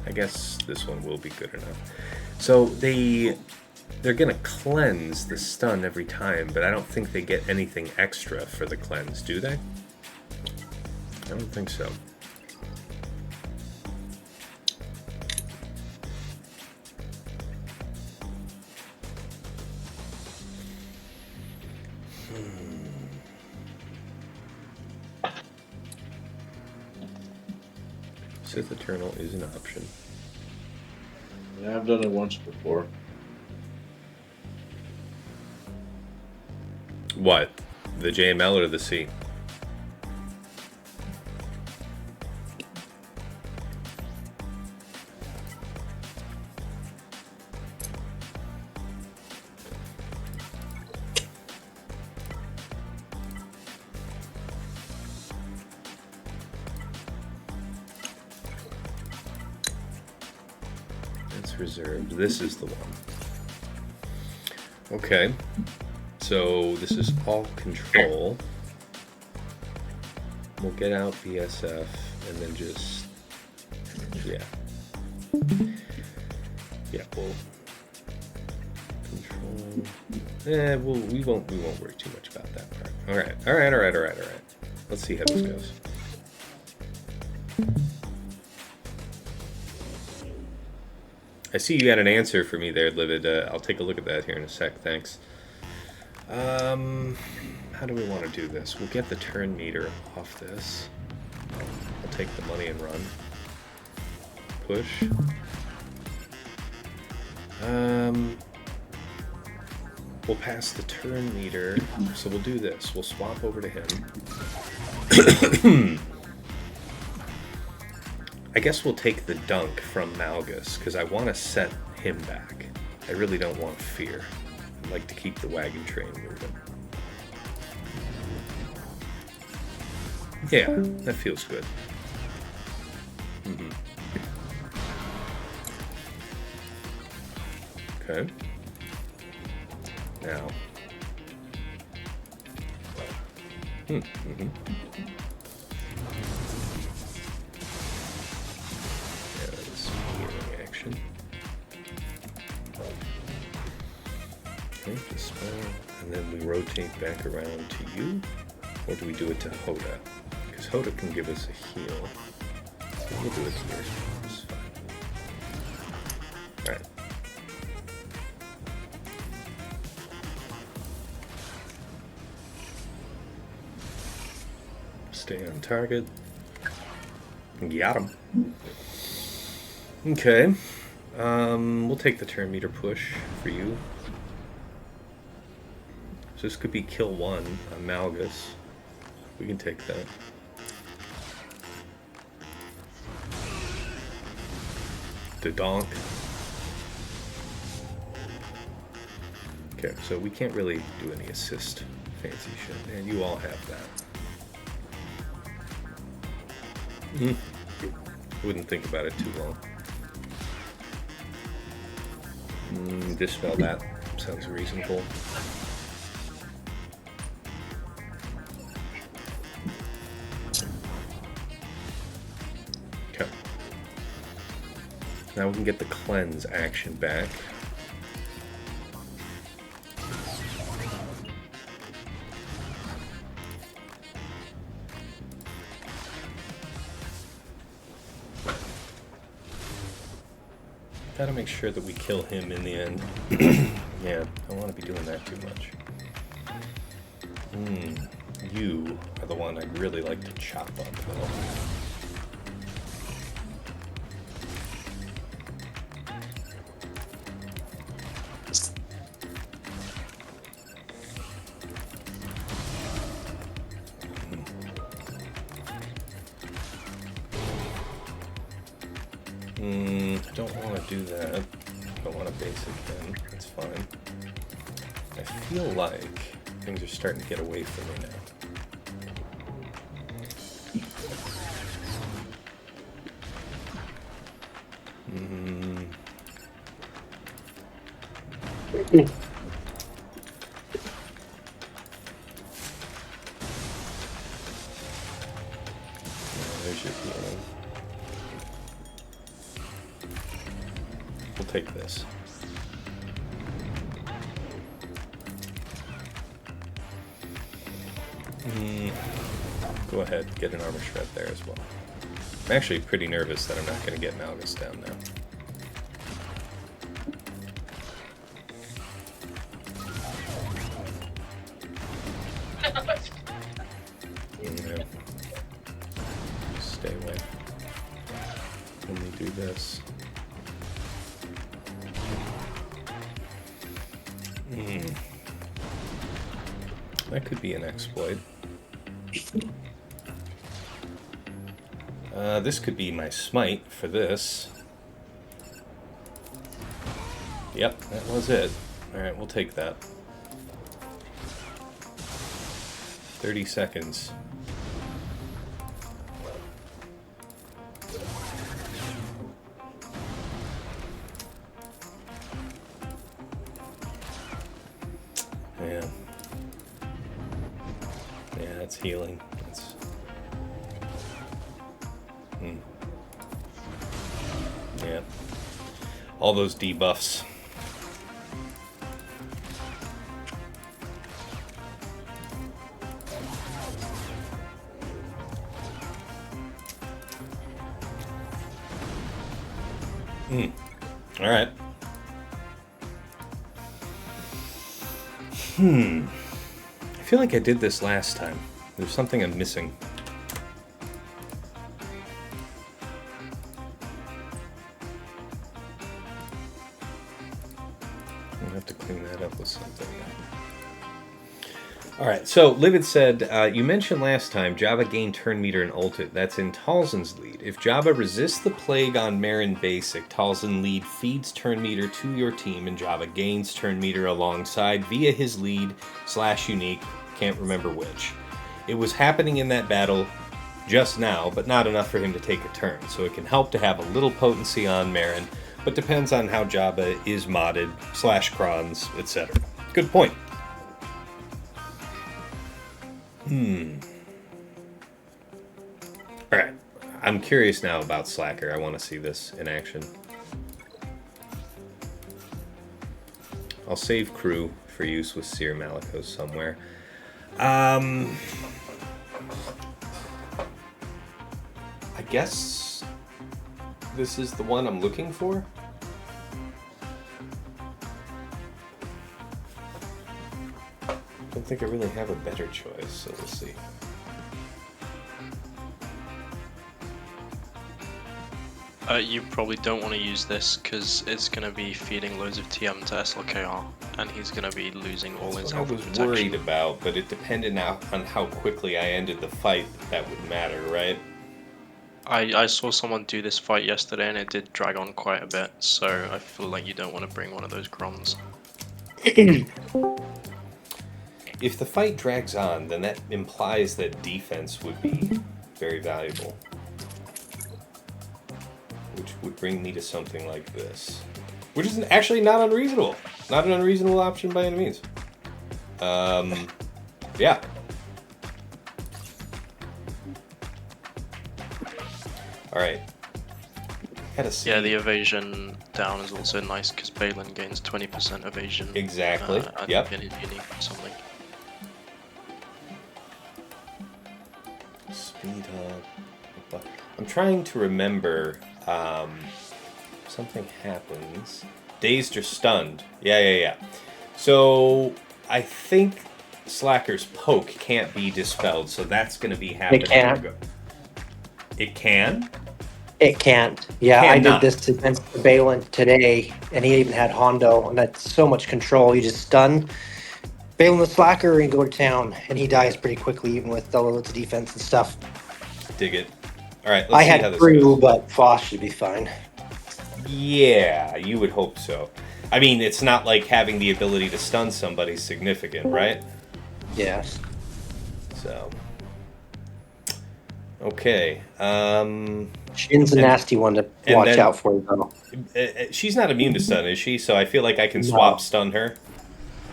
I guess this one will be good enough. So they're gonna cleanse the stun every time, but I don't think they get anything extra for the cleanse, do they? I don't think so. Sith Eternal is an option. Yeah, I've done it once before. What? The JML or the C? That's reserved. This is the one. Okay. So this is all control. We'll get out BSF and then just, yeah, we'll control. We won't worry too much about that part. All right. Let's see how this goes. I see you got an answer for me there, Livid. I'll take a look at that here in a sec. Thanks. How do we want to do this? We'll get the turn meter off this. I'll take the money and run. Push. We'll pass the turn meter. So we'll do this. We'll swap over to him. I guess we'll take the dunk from Malgus, because I want to set him back. I really don't want fear. I'd like to keep the wagon train moving. Yeah, that feels good. Okay. Now. Yeah, that is healing action. Okay, dispel, and then we rotate back around to you, or do we do it to Hoda? Because Hoda can give us a heal. So we'll do it here. It's fine. Alright. Stay on target. Got him. Okay. We'll take the turn meter push for you. So this could be kill 1 on Malgus. We can take that. The donk. Okay, so we can't really do any assist fancy shit. And you all have that. Wouldn't think about it too long. Dispel that. Sounds reasonable. Okay. Now we can get the cleanse action back. Gotta make sure that we kill him in the end. Yeah, I don't want to be doing that too much. You are the one I'd really like to chop up, though. Don't want to do that. Don't want to basic him. That's fine. I feel like things are starting to get away from me now. There's your healing. We'll take this. Go ahead, get an armor shred there as well. I'm actually pretty nervous that I'm not going to get Malgus down now. this. That could be an exploit. This could be my smite for this. Yep, that was it. Alright, we'll take that. 30 seconds. Yeah. Yeah, that's healing. That's... Yeah. All those debuffs. All right. I feel like I did this last time. There's something I'm missing. I'll have to clean that up with something. All right, so Livid said, you mentioned last time Jabba gained turn meter and ulted. That's in Talzin's lead. If Jabba resists the plague on Marin basic, Talzin lead feeds turn meter to your team, and Jabba gains turn meter alongside via his lead / unique, can't remember which. It was happening in that battle just now, but not enough for him to take a turn, so it can help to have a little potency on Marin, but depends on how Jabba is modded / crons, etc. Good point. Alright, I'm curious now about Slacker. I want to see this in action. I'll save crew for use with Cere Malicos somewhere. I guess this is the one I'm looking for. I don't think I really have a better choice, so we'll see. You probably don't want to use this because it's going to be feeding loads of TM to SLKR, and he's going to be losing all his health. I was worried about, but it depended now on how quickly I ended the fight that would matter, right? I saw someone do this fight yesterday, and it did drag on quite a bit, so I feel like you don't want to bring one of those crons. If the fight drags on, then that implies that defense would be very valuable. Which would bring me to something like this. Which is actually not unreasonable. Not an unreasonable option by any means. Yeah. Alright. Gotta see. Yeah, the evasion down is also nice because Baylan gains 20% evasion. Exactly. Yep. In his unique or something. Speed up. I'm trying to remember. Something happens. Dazed or stunned. Yeah. So I think Slacker's poke can't be dispelled, so that's going to be happening. It can't. It can? It can't. Yeah, I did this against Baylan today, and he even had Hondo, and that's so much control. You just stun Baylan the Slacker and go to town, and he dies pretty quickly, even with all its defense and stuff. Dig it. All right, let's I see how had this crew, goes. but Foss should be fine. Yeah, you would hope so. I mean, it's not like having the ability to stun somebody significant, right? Yes. So. Okay. Shin's a nasty one to watch out for, though. She's not immune to stun, is she? So I feel like I can swap stun her.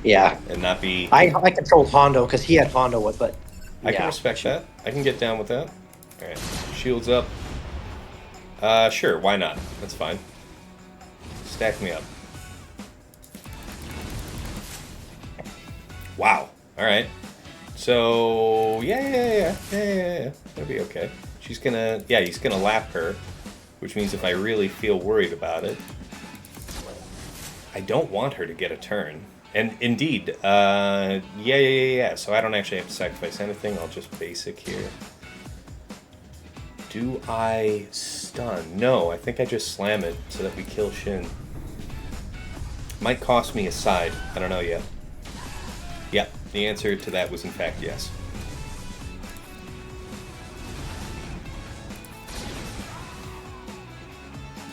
Yeah. And not be... I controlled Hondo, because he had Hondo, but... I can respect that. I can get down with that. Alright, shields up. Sure, why not? That's fine. Stack me up. Wow. Alright. So, yeah. That'll be okay. She's gonna... Yeah, he's gonna lap her. Which means if I really feel worried about it... I don't want her to get a turn. And indeed, yeah. So I don't actually have to sacrifice anything. I'll just basic here. Do I stun? No, I think I just slam it so that we kill Shin. Might cost me a side. I don't know yet. Yep, the answer to that was in fact yes.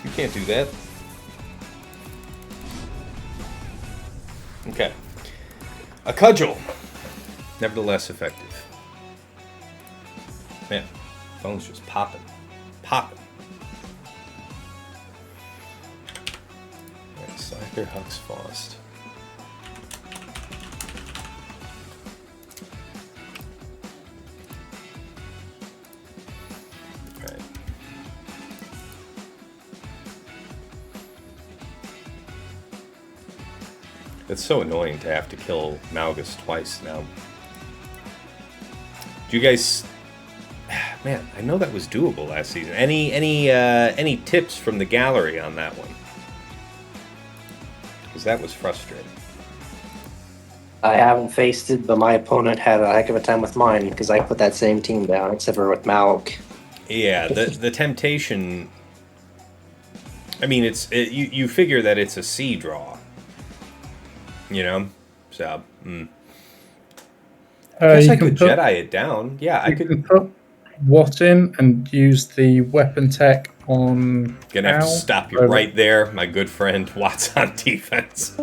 You can't do that. Okay. A cudgel. Nevertheless effective. Man, phone's just popping. Popping. Alright, Slacker, Hux, Faust. Alright. It's so annoying to have to kill Malgus twice now. Do you guys... Man, I know that was doable last season. Any tips from the gallery on that one? Because that was frustrating. I haven't faced it, but my opponent had a heck of a time with mine because I put that same team down, except for with Malk. Yeah, the temptation... I mean, you figure that it's a C draw. You know? So, I guess I could Jedi it down. Yeah, I could put Watt in and use the weapon tech on. Gonna have to stop you right there, my good friend. Watt's on defense.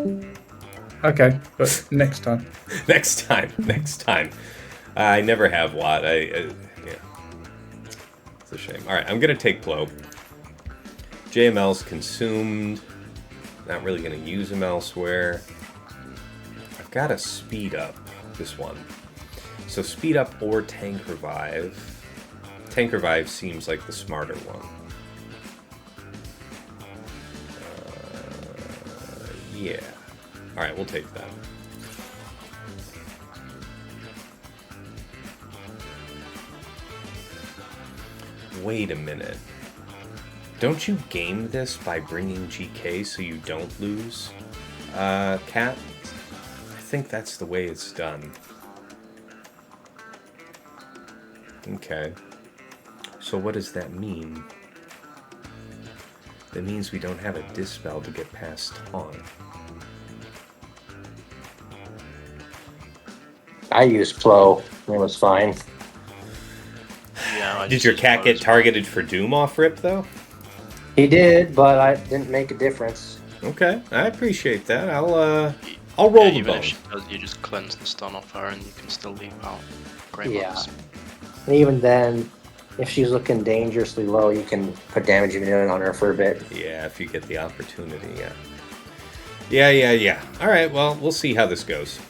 Okay, but next time. next time. I never have Watt. Yeah. It's a shame. All right, I'm gonna take Plo. JMLs consumed. Not really gonna use them elsewhere. I've got to speed up this one. So speed up or tank revive. Tank revive seems like the smarter one. Yeah. Alright, we'll take that. Wait a minute. Don't you game this by bringing GK so you don't lose? Cat? I think that's the way it's done. Okay. So what does that mean? That means we don't have a dispel to get past taunt. I used Plo. It was fine. Yeah, Did your cat get targeted for Doom off rip, though? He did, but I didn't make a difference. Okay, I appreciate that. I'll roll the even bone. if she does, you just cleanse the stun off her and you can still leave out. Great Yeah. Marcus. And even then, if she's looking dangerously low, you can put damage unit on her for a bit. Yeah, if you get the opportunity, yeah. Yeah. Alright, well, we'll see how this goes.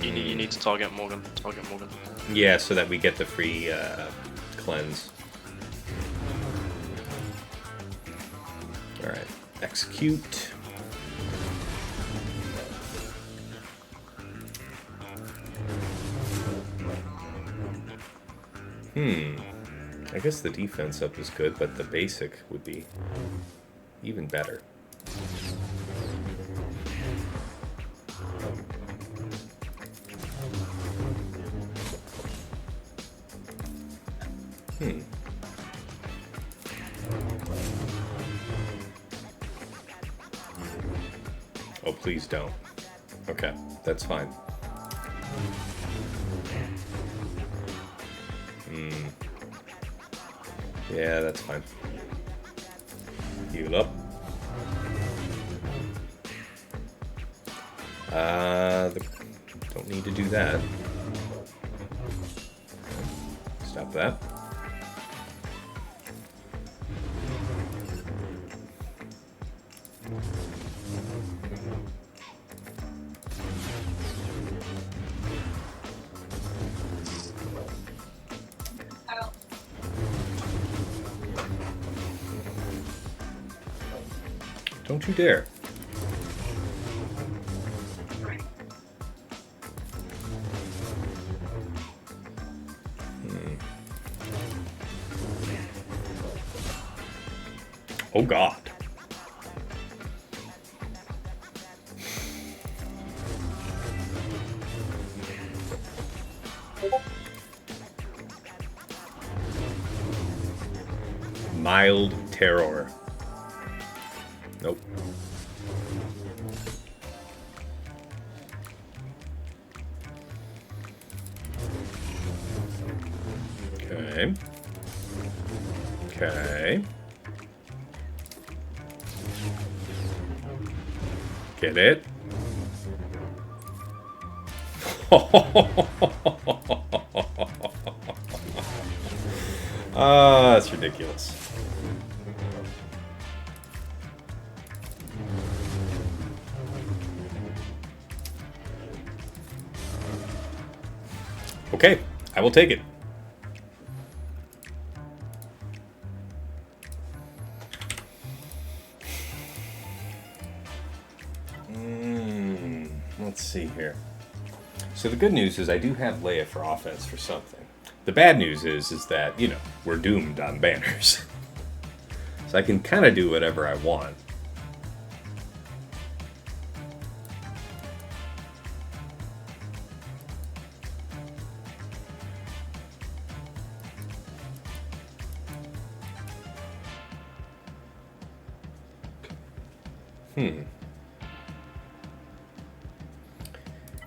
You need to target Morgan. Yeah, so that we get the free cleanse. Alright, execute. I guess the defense up is good, but the basic would be even better. Oh, please don't. Okay, that's fine. Yeah, that's fine. Heal up. Don't need to do that. Stop that. Don't you dare. Oh God. Mild terror. Nope. Okay. Okay. Get it? That's ridiculous. Okay, I will take it. Let's see here. So the good news is I do have Leia for offense for something. The bad news is that, you know, we're doomed on banners. So I can kind of do whatever I want.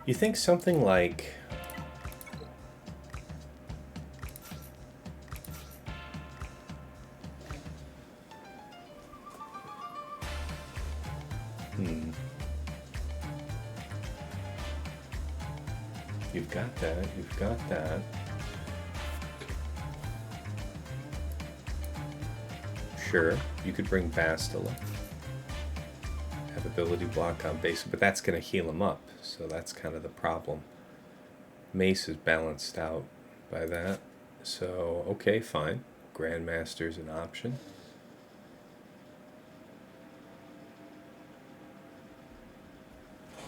You think something like... You've got that, you've got that. Sure, you could bring Bastila. Have ability block on base, but that's going to heal him up, so that's kind of the problem. Mace is balanced out by that, so okay, fine. Grandmaster's an option.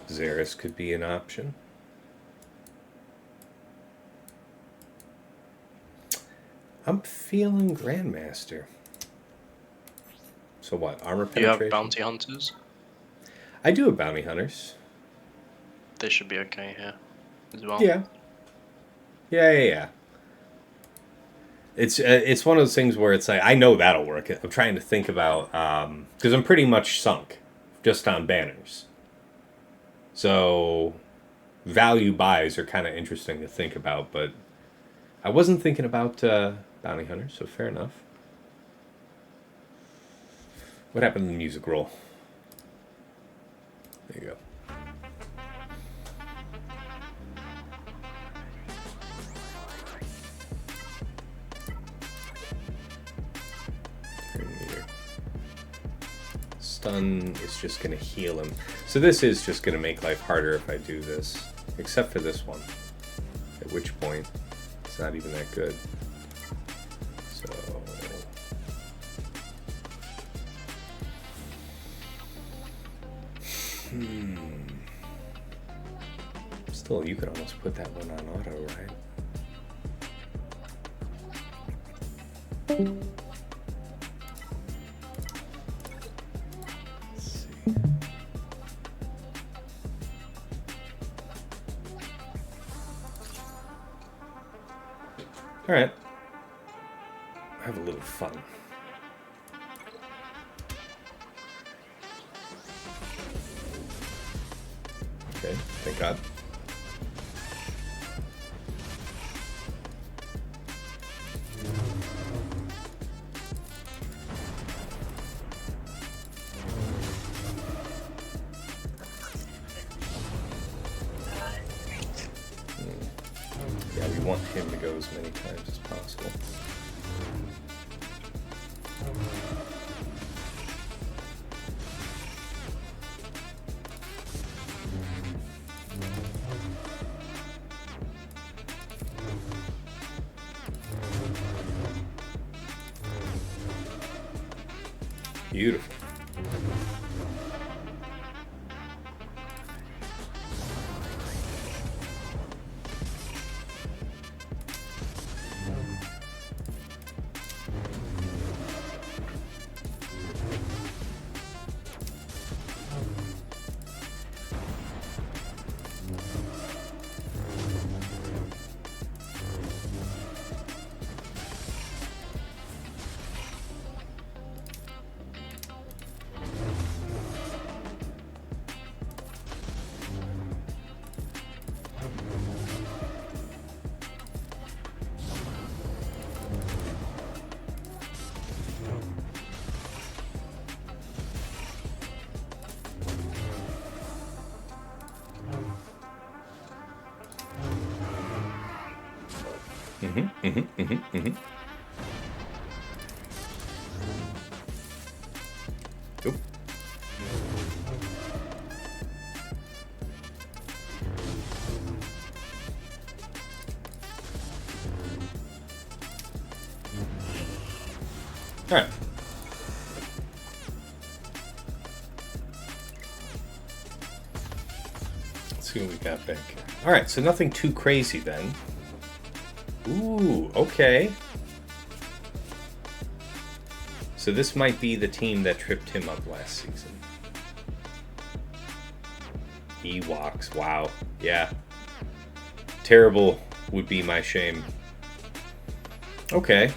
Xeris could be an option. I'm feeling Grandmaster. So what? Armor penetration? Do you have bounty hunters? I do have bounty hunters. They should be okay here as well. Yeah. Yeah. It's one of those things where it's like, I know that'll work. I'm trying to think about, because I'm pretty much sunk just on banners. So value buys are kind of interesting to think about, but I wasn't thinking about bounty hunters, so fair enough. What happened to the music roll? There you go. Stun is just going to heal him. So this is just going to make life harder if I do this. Except for this one. At which point, it's not even that good. So... Still, you could almost put that one on auto, right? Let's see. All right. Have a little fun. Okay, thank God. Yeah, we want him to go as many times as possible. Beautiful. Oop. All right. Let's see what we got back here. All right, so nothing too crazy then. Ooh, okay. So this might be the team that tripped him up last season. Ewoks, wow. Yeah. Terrible would be my shame. Okay.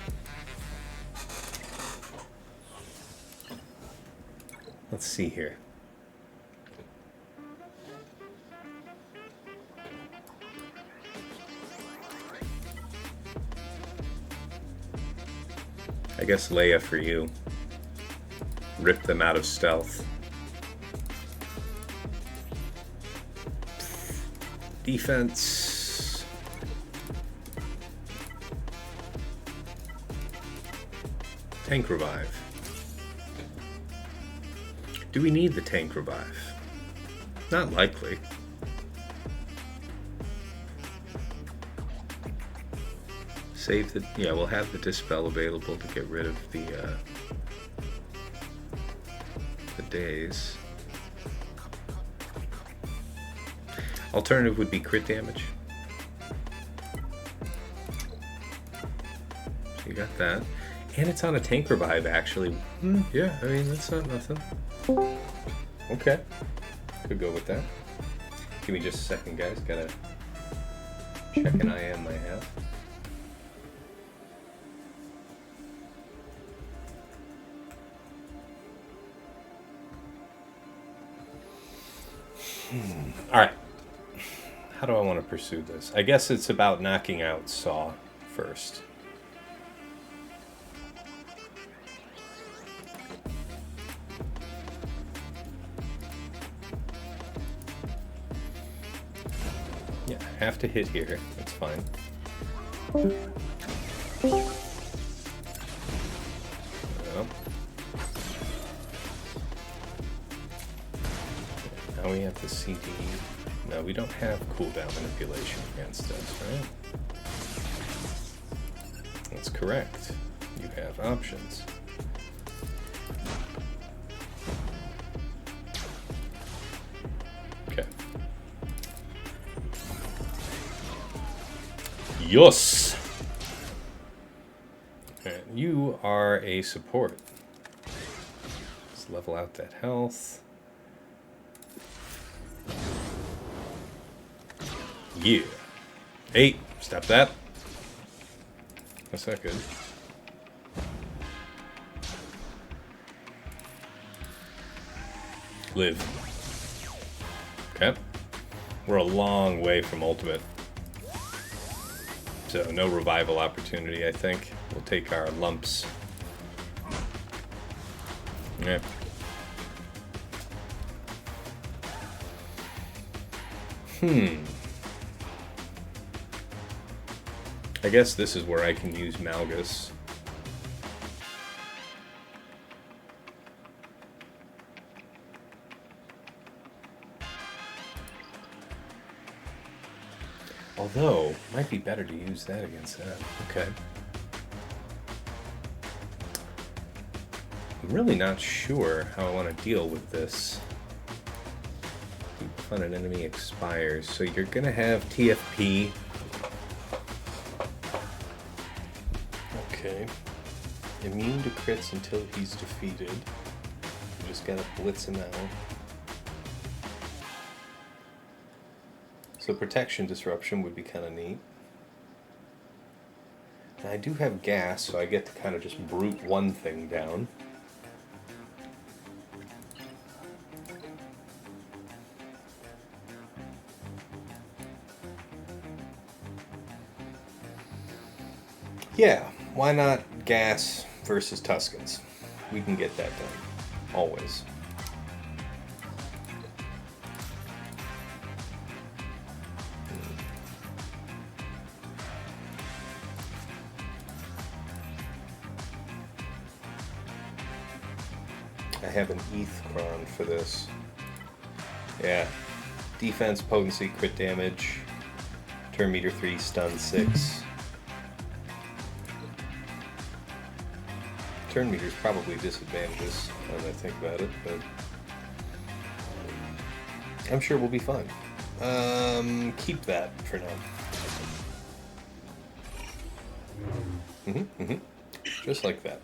Let's see here. I guess Leia for you. Rip them out of stealth. Defense. Tank revive. Do we need the tank revive? Not likely. Save the... Yeah, we'll have the dispel available to get rid of the days. Alternative would be crit damage. So you got that. And it's on a tank revive, actually. Yeah, I mean, that's not nothing. Okay. Could go with that. Give me just a second, guys. Gotta check an IM I have. All right. How do I want to pursue this? I guess it's about knocking out Saw first. Yeah, have to hit here. That's fine. Well. Now we have the CD. No, we don't have cooldown manipulation against us, right? That's correct. You have options. Okay. Yes! Alright, you are a support. Let's level out that health. Yeah. 8. Stop that. That's not good. Live. Okay. We're a long way from ultimate. So no revival opportunity, I think. We'll take our lumps. Yeah. I guess this is where I can use Malgus. Although, might be better to use that against that. Okay. I'm really not sure how I want to deal with this. Debuff on an enemy expires. So you're going to have TFP. Okay. Immune to crits until he's defeated. You just gotta blitz him out. So protection disruption would be kind of neat. And I do have gas, so I get to kind of just brute one thing down. Yeah. Why not gas versus Tuskens? We can get that done. Always. I have an ETH cron for this. Yeah. Defense, potency, crit damage. Turn meter 3, stun 6. Turn meter's probably disadvantages now that I think about it, but I'm sure we'll be fine. Keep that for now. Just like that.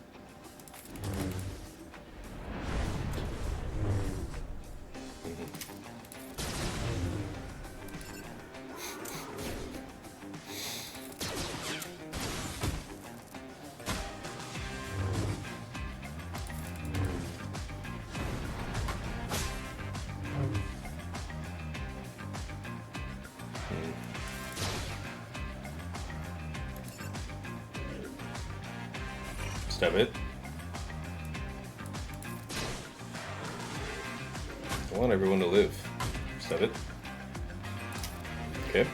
Stub it. I want everyone to live. Stub it. Okay.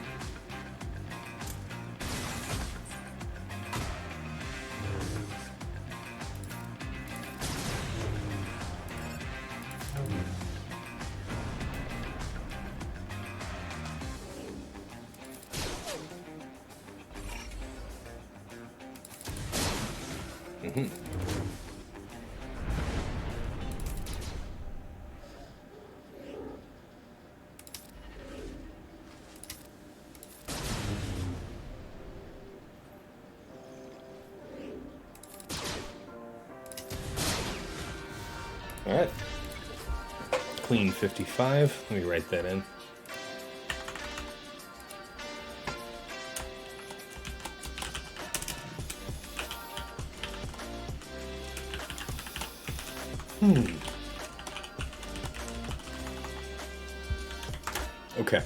All right. Clean 55. Let me write that in. Okay.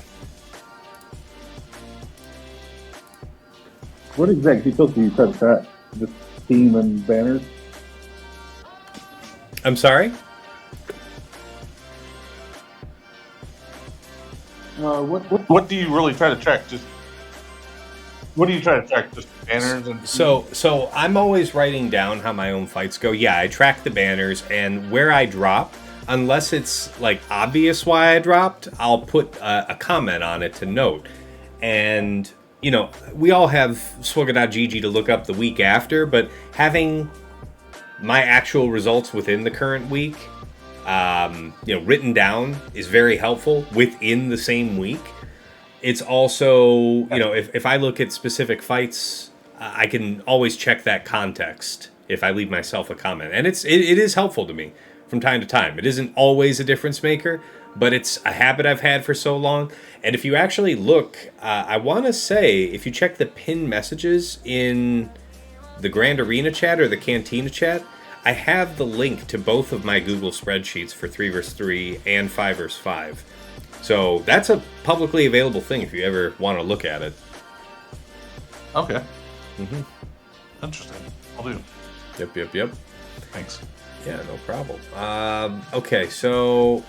What exactly do you try to track? Just team and banners? I'm sorry? What do you really try to track? What do you try to track? Just banners and So I'm always writing down how my own fights go. Yeah, I track the banners and where I drop. Unless it's like obvious why I dropped, I'll put a comment on it to note. And you know, we all have swugga.gg to look up the week after, but having my actual results within the current week, written down is very helpful within the same week. It's also, if I look at specific fights, I can always check that context if I leave myself a comment. And it is helpful to me from time to time. It isn't always a difference maker, but it's a habit I've had for so long. And if you actually look, I want to say, if you check the pinned messages in the Grand Arena chat or the Cantina chat, I have the link to both of my Google spreadsheets for 3 vs 3 and 5 vs 5. So that's a publicly available thing if you ever want to look at it. Okay. Interesting. I'll do. Yep. Thanks. Yeah, no problem. Okay, so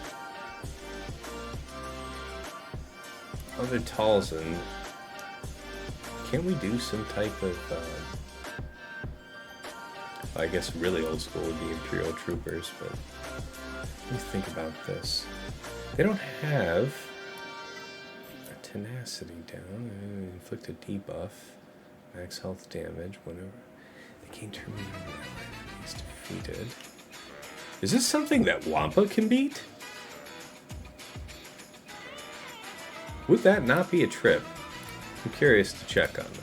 other Talzin, can we do some type of I guess really old school would be Imperial Troopers, but let me think about this. They don't have a tenacity down. Inflict a debuff, max health damage whenever they gain terminating ally is defeated. Is this something that Wampa can beat? Would that not be a trip? I'm curious to check on that.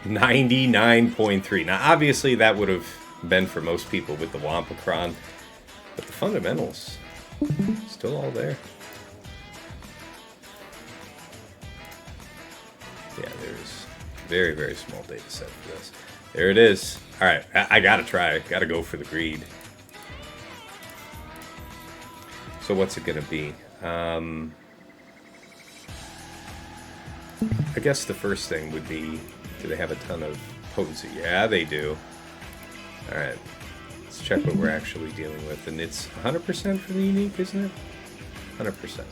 $99.3. Now, obviously, that would have been for most people with the Wampa Cron, but the fundamentals still all there. Yeah, there's very, very small data set for this. There it is. All right, I gotta try. Gotta go for the greed. So what's it gonna be? I guess the first thing would be, do they have a ton of potency? Yeah, they do. All right, let's check what we're actually dealing with. And it's 100% for the unique, isn't it? 100%.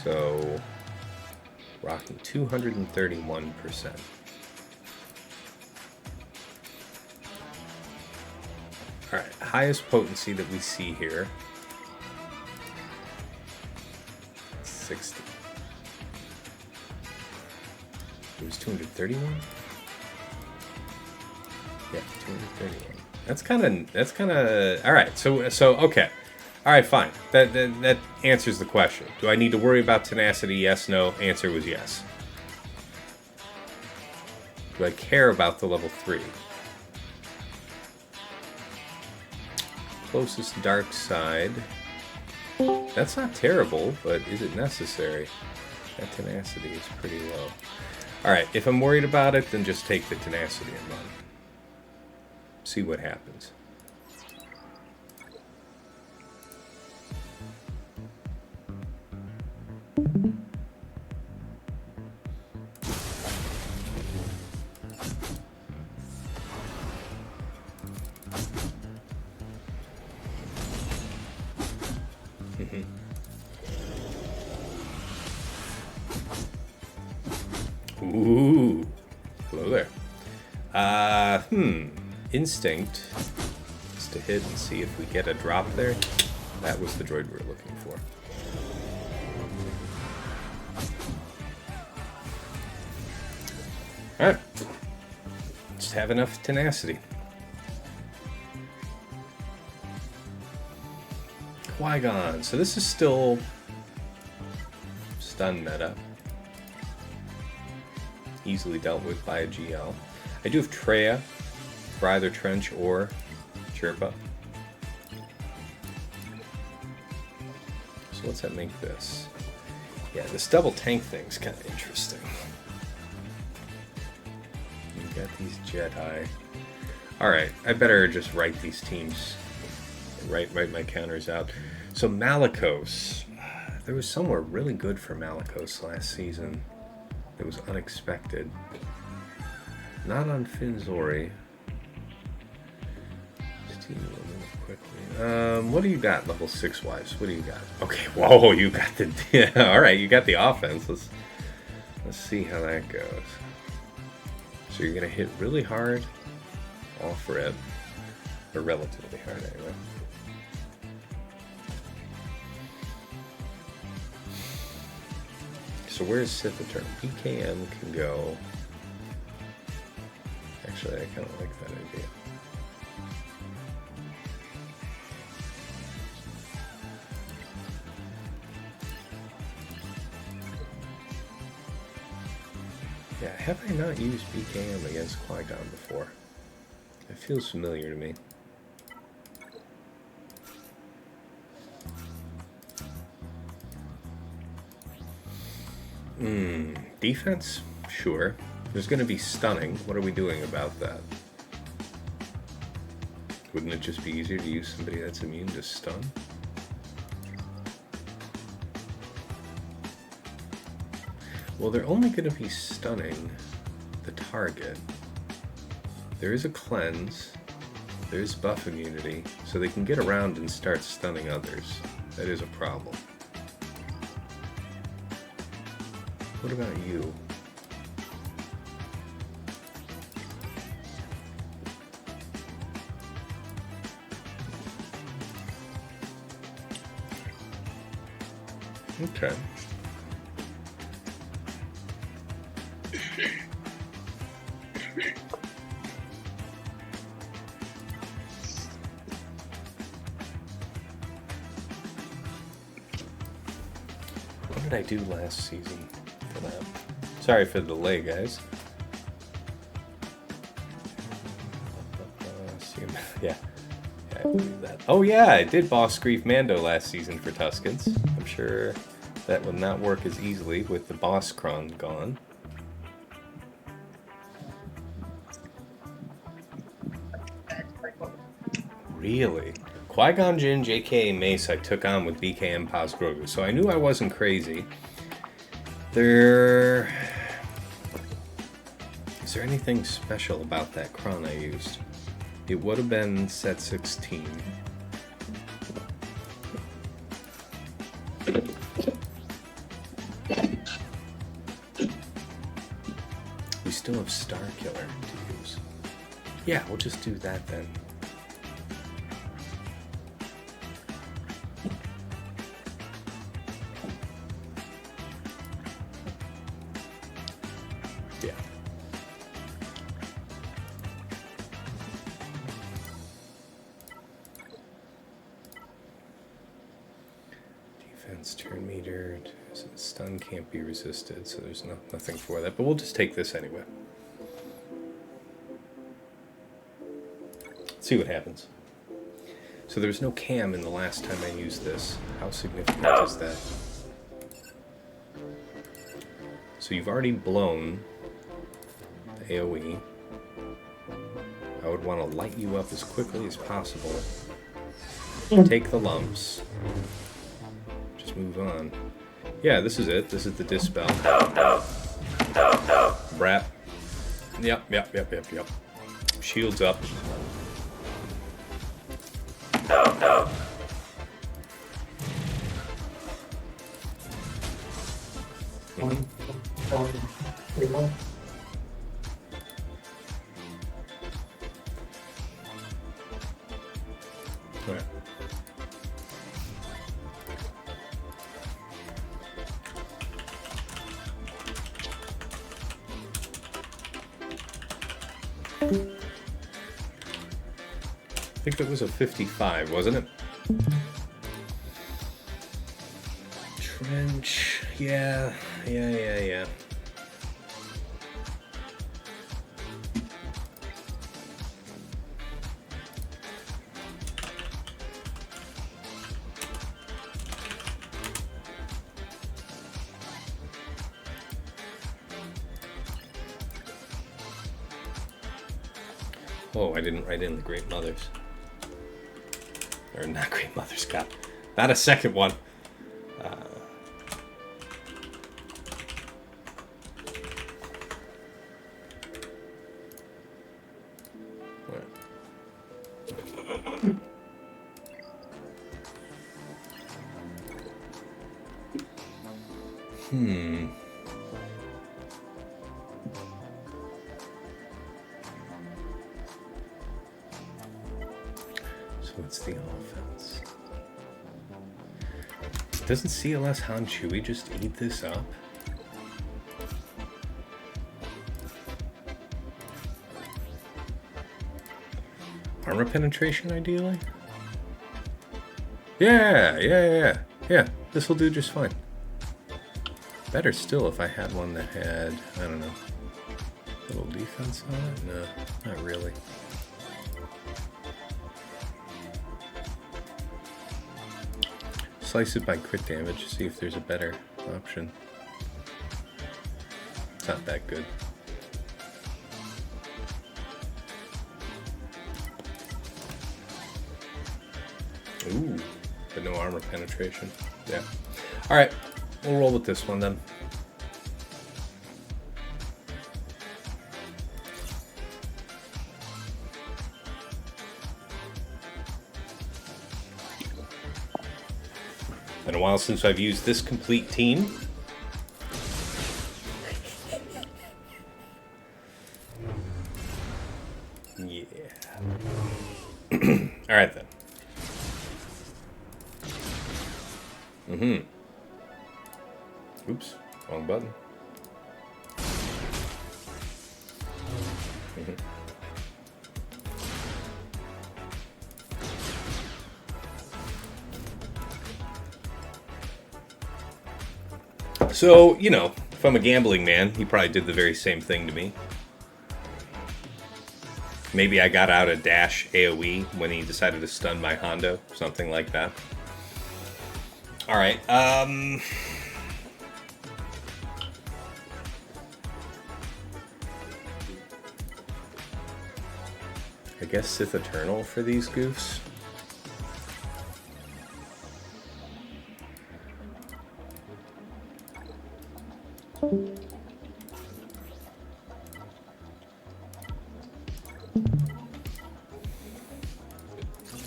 So, rocking 231%. Alright, highest potency that we see here. 60. It was 231? Yeah, 231. That's kind of all right. So okay. All right, fine. That answers the question. Do I need to worry about tenacity? Yes, no. Answer was yes. Do I care about the level 3? Closest dark side. That's not terrible, but is it necessary? That tenacity is pretty low. Alright, if I'm worried about it, then just take the tenacity and run. See what happens. Ooh, hello there. Instinct is to hit and see if we get a drop there. That was the droid we were looking for. Alright. Just have enough tenacity. Qui-Gon. So this is still stun meta. Easily dealt with by a GL. I do have Traya for either Trench or Chirpa. So what's that make this? Yeah, this double tank thing's kind of interesting. You got these Jedi. Alright, I better just write these teams. Write my counters out. So Malicos. There was somewhere really good for Malicos last season. It was unexpected. Not on Finzori. What do you got, level 6 wise? What do you got? Okay, whoa, you got the... Yeah, alright, you got the offense. Let's see how that goes. So you're going to hit really hard off red. Or relatively hard, anyway. So where's Sith Eternal? BKM can go. Actually, I kind of like that idea. Yeah, have I not used BKM against Qui-Gon before? It feels familiar to me. Defense? Sure. There's going to be stunning. What are we doing about that? Wouldn't it just be easier to use somebody that's immune to stun? Well, they're only going to be stunning the target. There is a cleanse. There's buff immunity, so they can get around and start stunning others. That is a problem. What about you? Okay. What did I do last season for that? Sorry for the delay, guys. Yeah, I believe that. Oh yeah, I did Boss Grief Mando last season for Tuskens. I'm sure that would not work as easily with the Boss Cron gone. Really? Qui-Gon Jinn, JK, and Mace I took on with BKM Paz Grogu, so I knew I wasn't crazy. Is there anything special about that Cron I used? It would have been set 16. still have Star Killer to use. Yeah, we'll just do that then. Yeah. Defense turn metered. Stun can't be resisted, so there's nothing for that. But we'll just take this anyway. See what happens. So there's no cam in the last time I used this. How significant is that? So you've already blown the AoE. I would want to light you up as quickly as possible. Take the lumps. Just move on. Yeah, this is it. This is the dispel. Brat. Yep. Shields up. I think it was a 55, wasn't it? Trench, yeah. Oh, I didn't write in the Great Mothers. Or not Great Mothers, God. Not a second one. What's the offense? Doesn't CLS Han Chewie just eat this up? Armor penetration, ideally? Yeah. This will do just fine. Better still if I had one that had, I don't know, a little defense on it? No, not really. Slice it by crit damage, see if there's a better option. It's not that good. Ooh, but no armor penetration. Yeah. Alright, we'll roll with this one then. Been a while since I've used this complete team. Yeah. Alright then. Oops, wrong button. So, you know, if I'm a gambling man, he probably did the very same thing to me. Maybe I got out a dash AoE when he decided to stun my Hondo, something like that. Alright, I guess Sith Eternal for these goofs.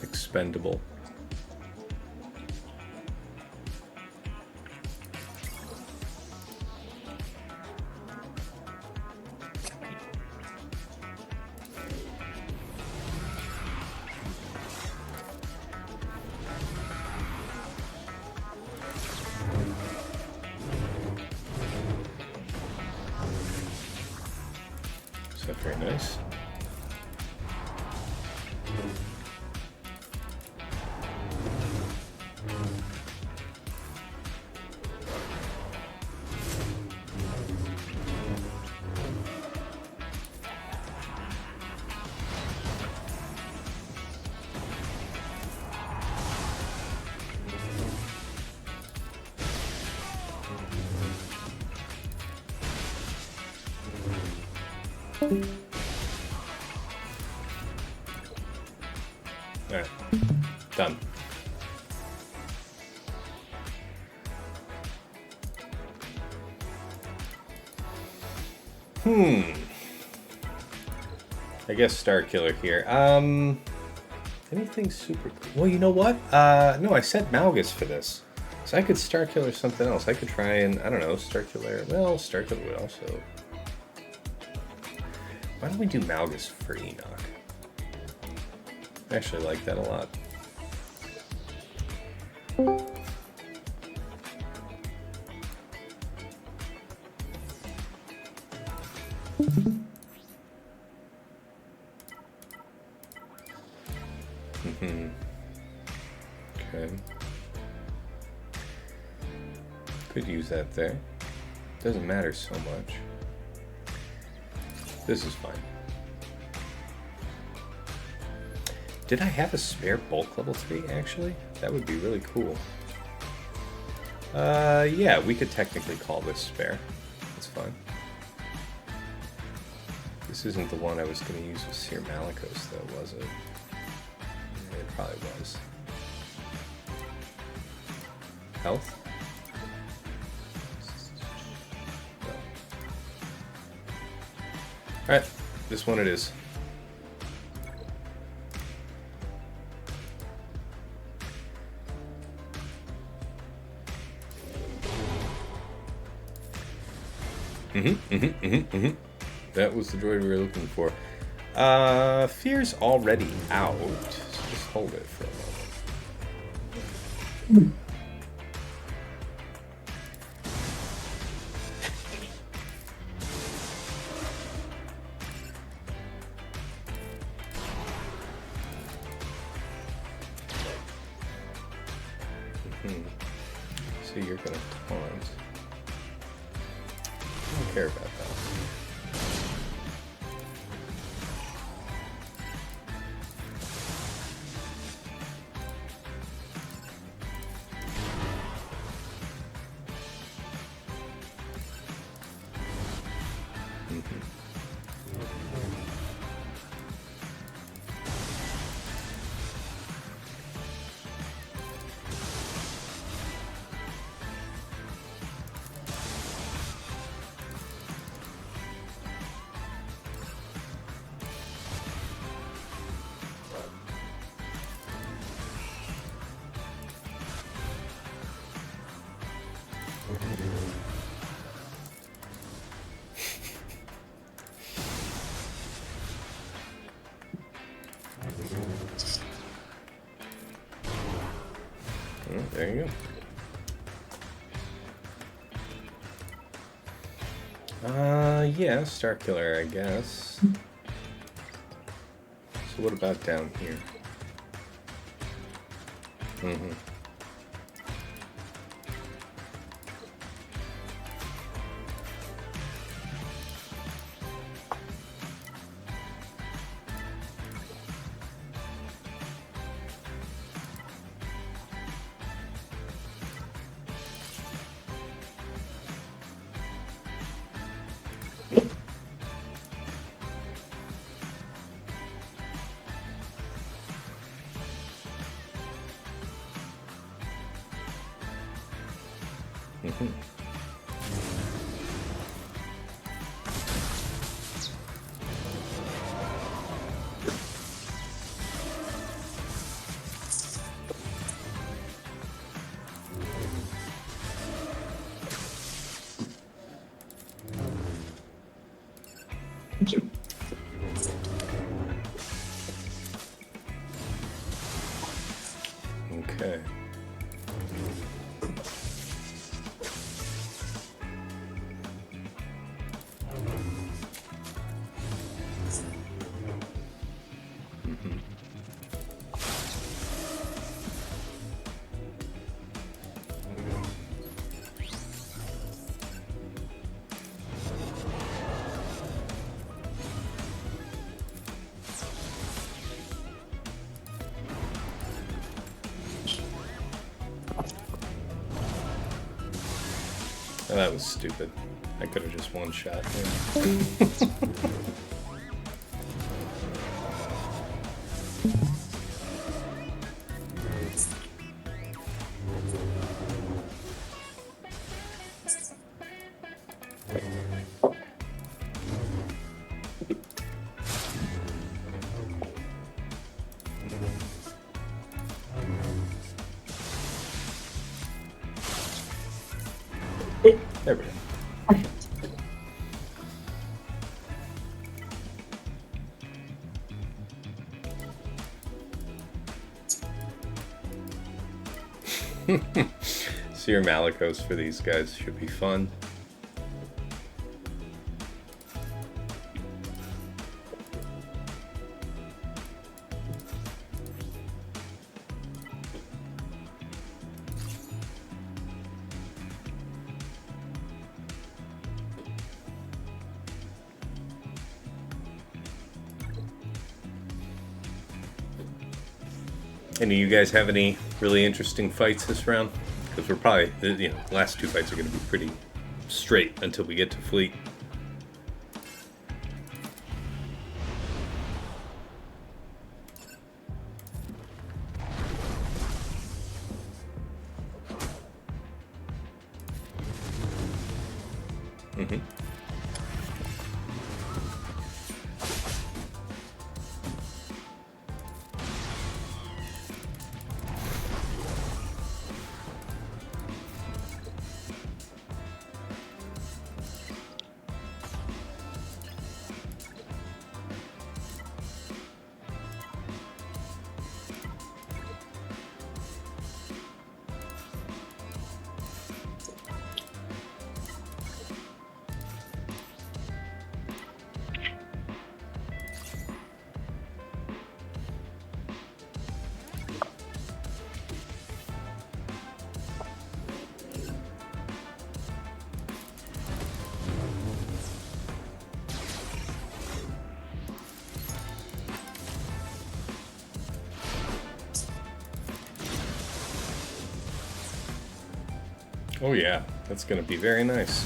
Expendable. Nice. Alright. Done. I guess Star Killer here. Anything super... Well, you know what? No, I said Malgus for this. So I could Star Killer something else. I could try and, I don't know, Star Killer... Well, Star Killer would also... Why don't we do Malgus for Enoch? I actually like that a lot. Okay. Could use that there. Doesn't matter so much. This is fine. Did I have a spare bulk level 3 actually? That would be really cool. Yeah, we could technically call this spare. That's fine. This isn't the one I was going to use with Cere Malgus though, was it? Yeah, it probably was. Health? No. Alright, this one it is. That was the droid we were looking for. Fear's already out, so just hold it for a moment. So you're gonna taunt. I don't care about that. There you go. Yeah, Star Killer, I guess. So what about down here? Okay. Oh, that was stupid. I could have just one shot. There we go. Cere Malgus for these guys should be fun. Any of you guys have any really interesting fights this round? Because we're probably, the last two fights are going to be pretty straight until we get to fleet. Mm-hmm. Oh yeah, that's going to be very nice.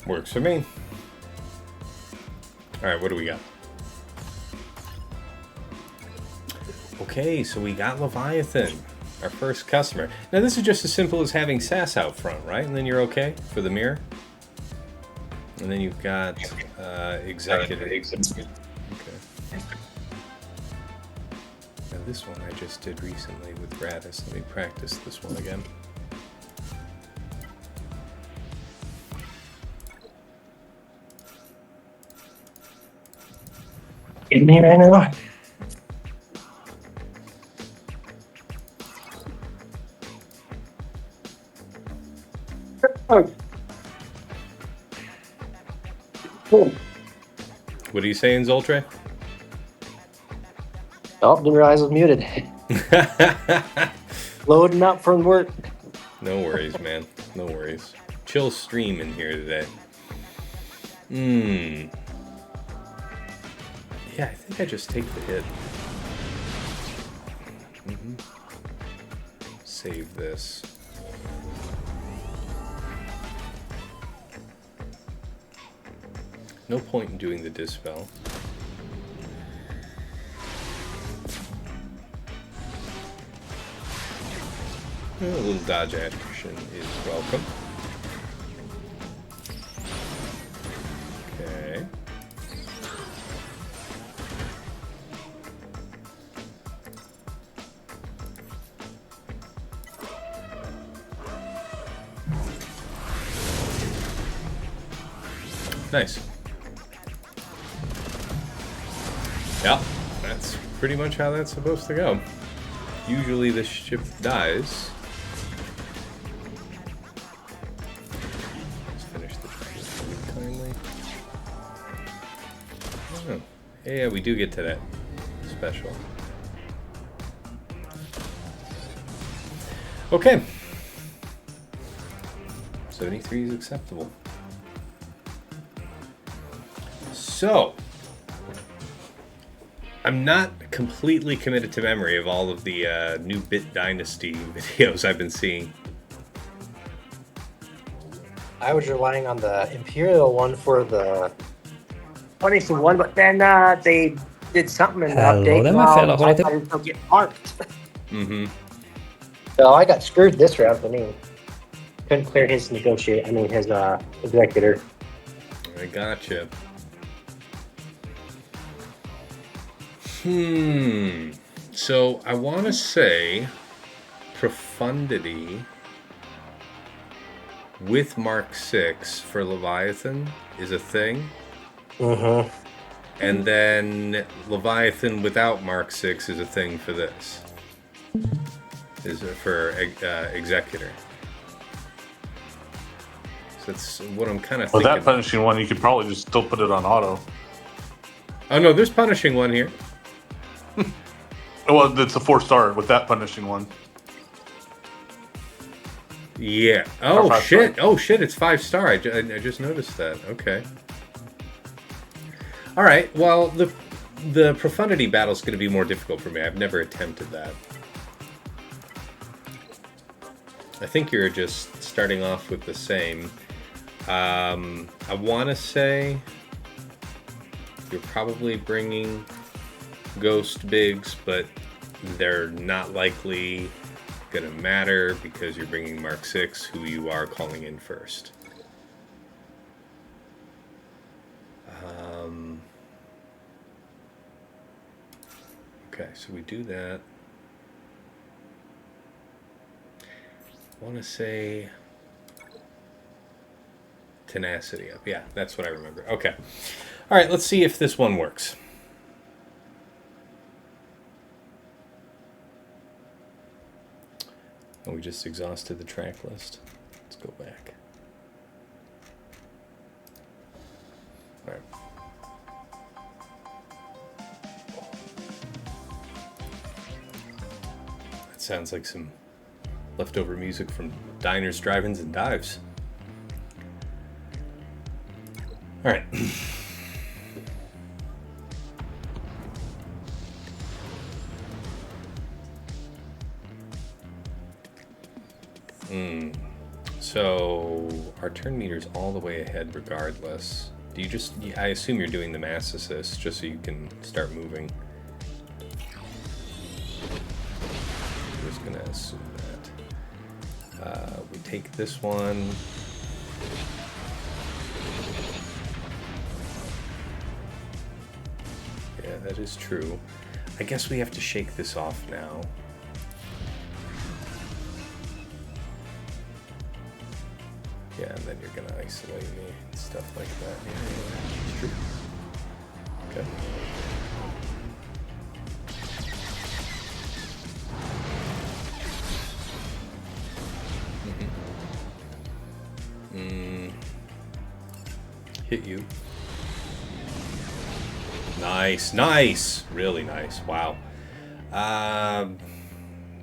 Works for me. All right, what do we got? Okay, so we got Leviathan, our first customer. Now this is just as simple as having Sass out front, right? And then you're okay for the mirror. And then you've got Executor. Okay. Now this one I just did recently with Raddus. Let me practice this one again. In there anymore? What are you saying, Zoltre? Oh, didn't realize I was muted. Loading up from work. No worries, man. No worries. Chill stream in here today. Yeah, I think I just take the hit. Save this. No point in doing the dispel. A little dodge action is welcome. Okay. Nice. Yeah, that's pretty much how that's supposed to go. Usually this ship dies. Let's finish the trade kindly. Oh, yeah, we do get to that special. Okay. 73 is acceptable. So, I'm not completely committed to memory of all of the new Bit Dynasty videos I've been seeing. I was relying on the Imperial one for the punishing one, but then they did something in the update. there, my fellow I holotype. thought it would get marked. Mm-hmm. So I got screwed this round for me. Couldn't clear his his executor. I gotcha. So I want to say Profundity with Mark 6 for Leviathan is a thing. Mm-hmm. And then Leviathan without Mark 6 is a thing for this. Is for Executor. So that's what I'm kind of With thinking. that punishing one, you could probably just still put it on auto. Oh no, there's punishing one here. Well, it's a 4-star with that punishing one. Yeah. Or Oh 5 shit. star. Oh shit. It's 5-star. I just noticed that. Okay. All right. Well, the Profundity battle is going to be more difficult for me. I've never attempted that. I think you're just starting off with the same. I want to say you're probably bringing Ghost Bigs, but they're not likely gonna matter because you're bringing Mark 6, who you are calling in first. Okay, so we do that. I want to say Tenacity up. Yeah, that's what I remember. Okay. All right, let's see if this one works. Oh, we just exhausted the track list. Let's go back. All right. That sounds like some leftover music from diners, drive-ins, and dives. All right. So our turn meter's all the way ahead regardless. Do you just, I assume you're doing the mass assist just so you can start moving. I'm just gonna assume that. We take this one. Yeah, that is true. I guess we have to shake this off now. Yeah, and then you're gonna isolate me and stuff like that. Yeah, it's true. Okay. Hit you. Nice, nice, really nice. Wow.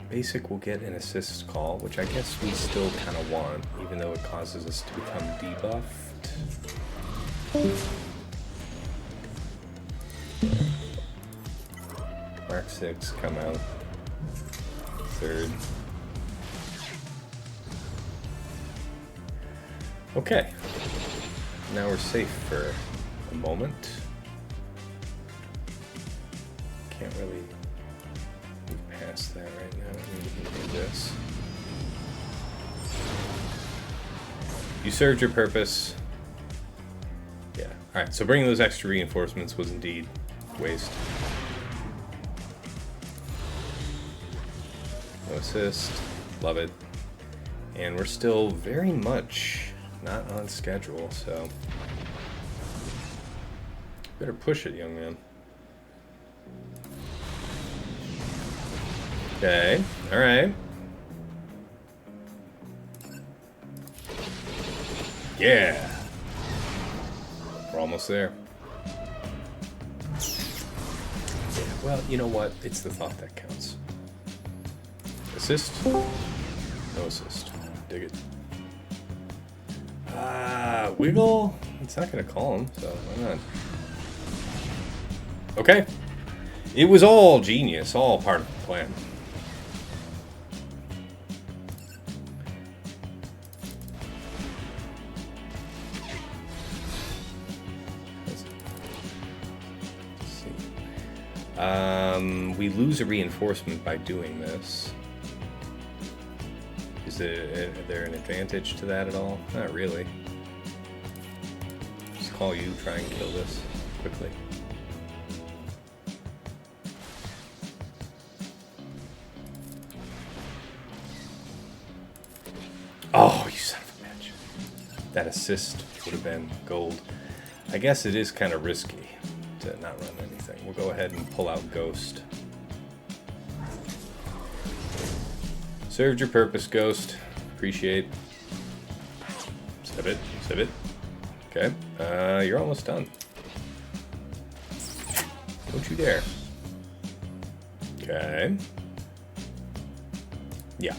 Basic will get an assist call, which I guess we still kind of want, even though it causes us to become debuffed. Mark 6, come out. Third. Okay. Now we're safe for a moment. Can't really move past that right now. We can do this. You served your purpose. Yeah. Alright, so bringing those extra reinforcements was indeed a waste. No assist. Love it. And we're still very much not on schedule, so better push it, young man. Okay, alright. Yeah! We're almost there. Well, you know what? It's the thought that counts. Assist? No assist. Dig it. Wiggle? It's not going to call him, so why not? Okay. It was all genius, all part of the plan. We lose a reinforcement by doing this. Is there an advantage to that at all? Not really. Just call you, try and kill this quickly. Oh, you son of a bitch. That assist would have been gold. I guess it is kind of risky to not run anything. We'll go ahead and pull out Ghost. Served your purpose, Ghost. Appreciate. Sip it. Sip it. Okay. You're almost done. Don't you dare. Okay. Yeah.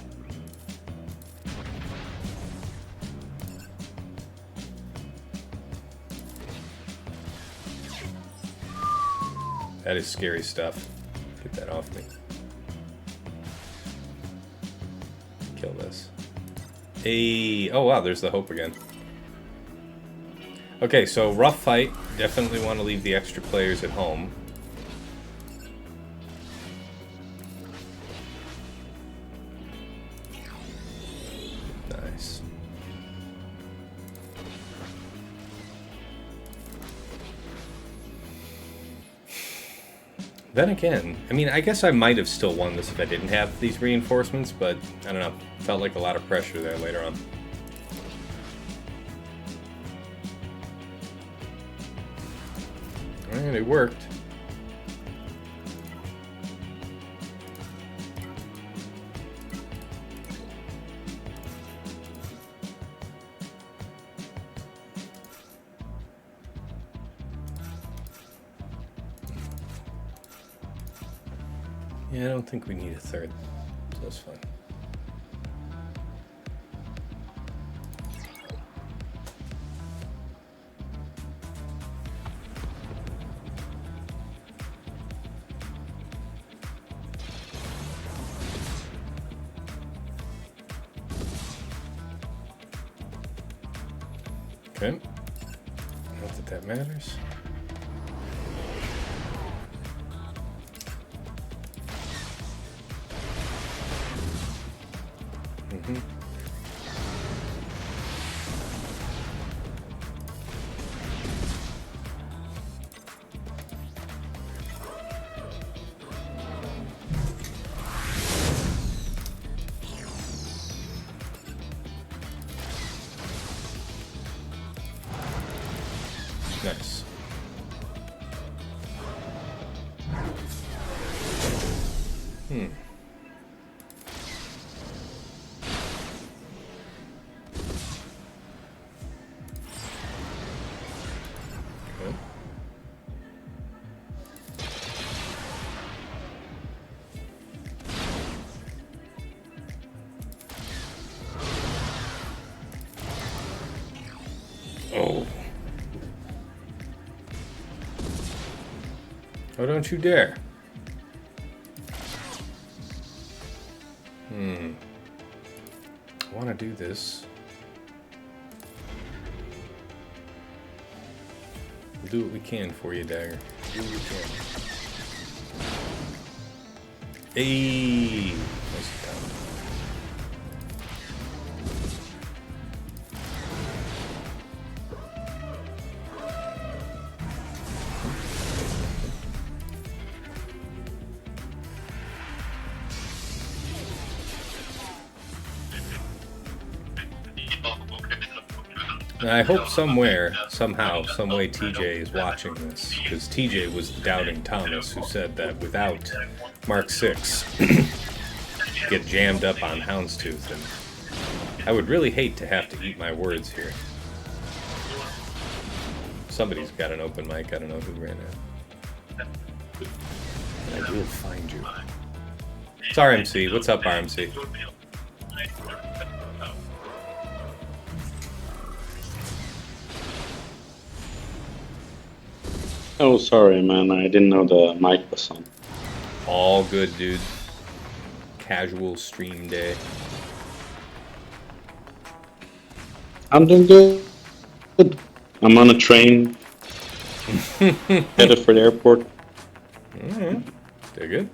That is scary stuff. Get that off me. Kill this. Hey, oh wow, there's the hope again. Okay, so rough fight. Definitely want to leave the extra players at home. Nice. Then again, I mean, I guess I might have still won this if I didn't have these reinforcements, but I don't know. Felt like a lot of pressure there later on. And it worked. Yeah, I don't think we need a third, so that's fine. Okay, not that that matters. Nice. Okay. Oh. Oh, don't you dare. I want to do this. We'll do what we can for you, Dagger. Do what we can. Hey! Nice down. I hope somewhere, somehow, someway TJ is watching this, because TJ was the doubting Thomas who said that without Mark 6, get jammed up on Houndstooth, and I would really hate to have to eat my words here. Somebody's got an open mic, I don't know who ran it. I will find you. It's RMC. What's up, RMC? Oh, sorry, man. I didn't know the mic was on. All good, dude. Casual stream day. I'm doing good. I'm on a train. Headed for the airport. Alright. They're good.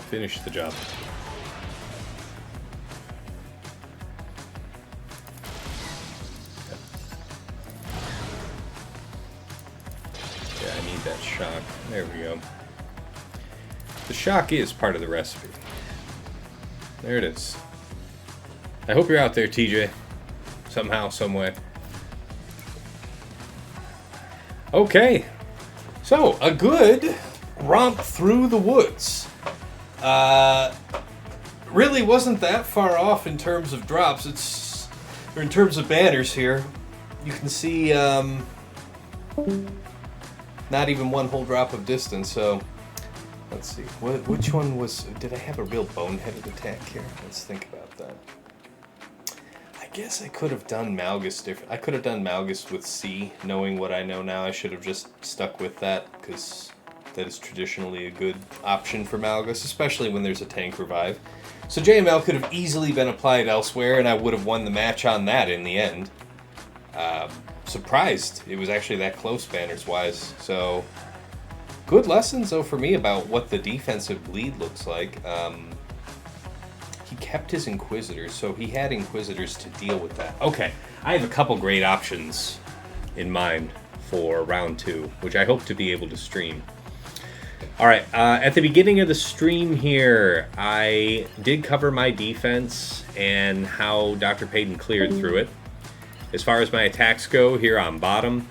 Finish the job. Yeah, I need that shock. There we go. The shock is part of the recipe. There it is. I hope you're out there, TJ. Somehow, some way. Okay. So, a good romp through the woods. Really wasn't that far off in terms of drops. Or in terms of banners here. You can see, not even one whole drop of distance, so... Let's see. Which one was... Did I have a real boneheaded attack here? Let's think about that. I guess I could have done Malgus different. I could have done Malgus with C, knowing what I know now. I should have just stuck with that, because that is traditionally a good option for Malgus, especially when there's a tank revive. So JML could have easily been applied elsewhere, and I would have won the match on that in the end. Surprised it was actually that close banners-wise, so... Good lessons, though, for me about what the defensive bleed looks like. He kept his Inquisitors, so he had Inquisitors to deal with that. Okay, I have a couple great options in mind for round 2, which I hope to be able to stream. Alright, at the beginning of the stream here, I did cover my defense and how DrPaeden cleared through it. As far as my attacks go, here on bottom,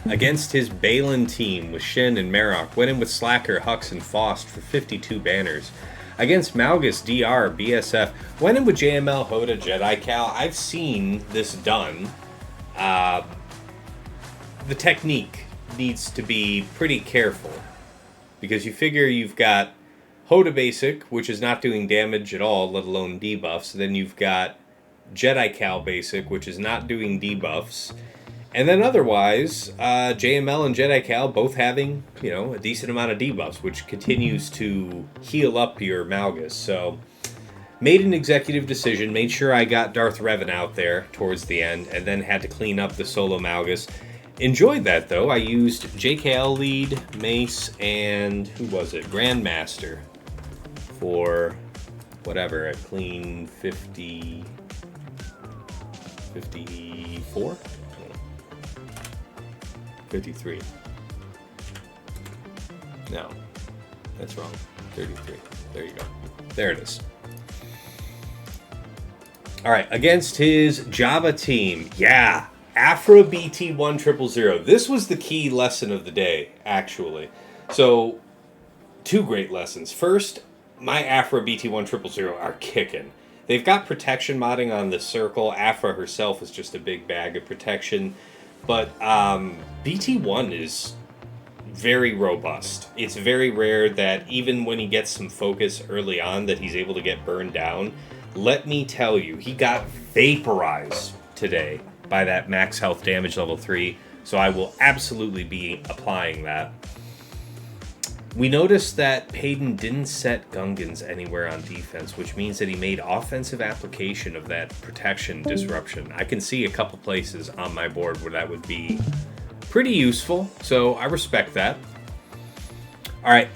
against his Baylan team with Shin and Marok, went in with Slacker, Hux, and Faust for 52 banners. Against Malgus, DR, BSF, went in with JML, Hoda, Jedi Cal. I've seen this done. The technique needs to be pretty careful, because you figure you've got Hoda Basic, which is not doing damage at all, let alone debuffs. Then you've got Jedi Cal Basic, which is not doing debuffs. And then otherwise, JML and Jedi Cal both having, a decent amount of debuffs, which continues to heal up your Malgus. So, made an executive decision, made sure I got Darth Revan out there towards the end, and then had to clean up the solo Malgus. Enjoyed that, though. I used JKL lead, Mace, and, who was it? Grandmaster for, whatever, a clean 54? 53. No, that's wrong. 33. There you go. There it is. All right, against his Jabba team. Yeah, Aphra BT1000. This was the key lesson of the day, actually. So, two great lessons. First, my Aphra BT1000 are kicking. They've got protection modding on the circle. Aphra herself is just a big bag of protection. But BT1 is very robust. It's very rare that even when he gets some focus early on that he's able to get burned down. Let me tell you, he got vaporized today by that max health damage level 3, so I will absolutely be applying that. We noticed that Paeden didn't set Gungans anywhere on defense, which means that he made offensive application of that protection disruption. I can see a couple places on my board where that would be pretty useful, so I respect that. Alright,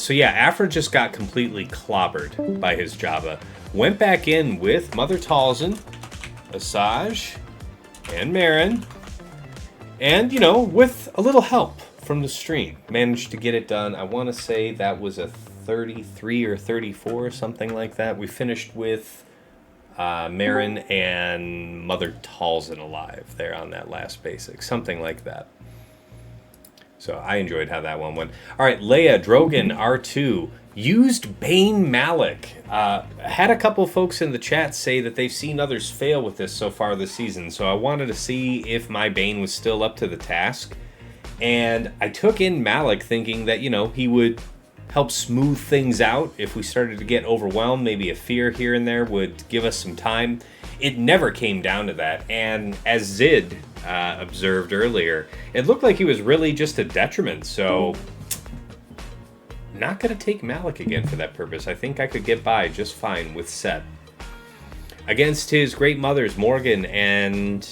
so yeah, Aphra just got completely clobbered by his Jabba. Went back in with Mother Talzin, Asajj, and Marin, and, with a little help from the stream, managed to get it done. I want to say that was a 33 or 34, something like that. We finished with Marin and Mother Talzin alive there on that last basic, something like that. So I enjoyed how that one went. All right, Leia, Drogon, R2. Used Bane Malik. Had a couple folks in the chat say that they've seen others fail with this so far this season, so I wanted to see if my Bane was still up to the task. And I took in Malik thinking that, you know, he would help smooth things out if we started to get overwhelmed. Maybe a fear here and there would give us some time. It never came down to that. And as Zid observed earlier, it looked like he was really just a detriment. So not going to take Malik again for that purpose. I think I could get by just fine with Set. Against his great mothers, Morgan, and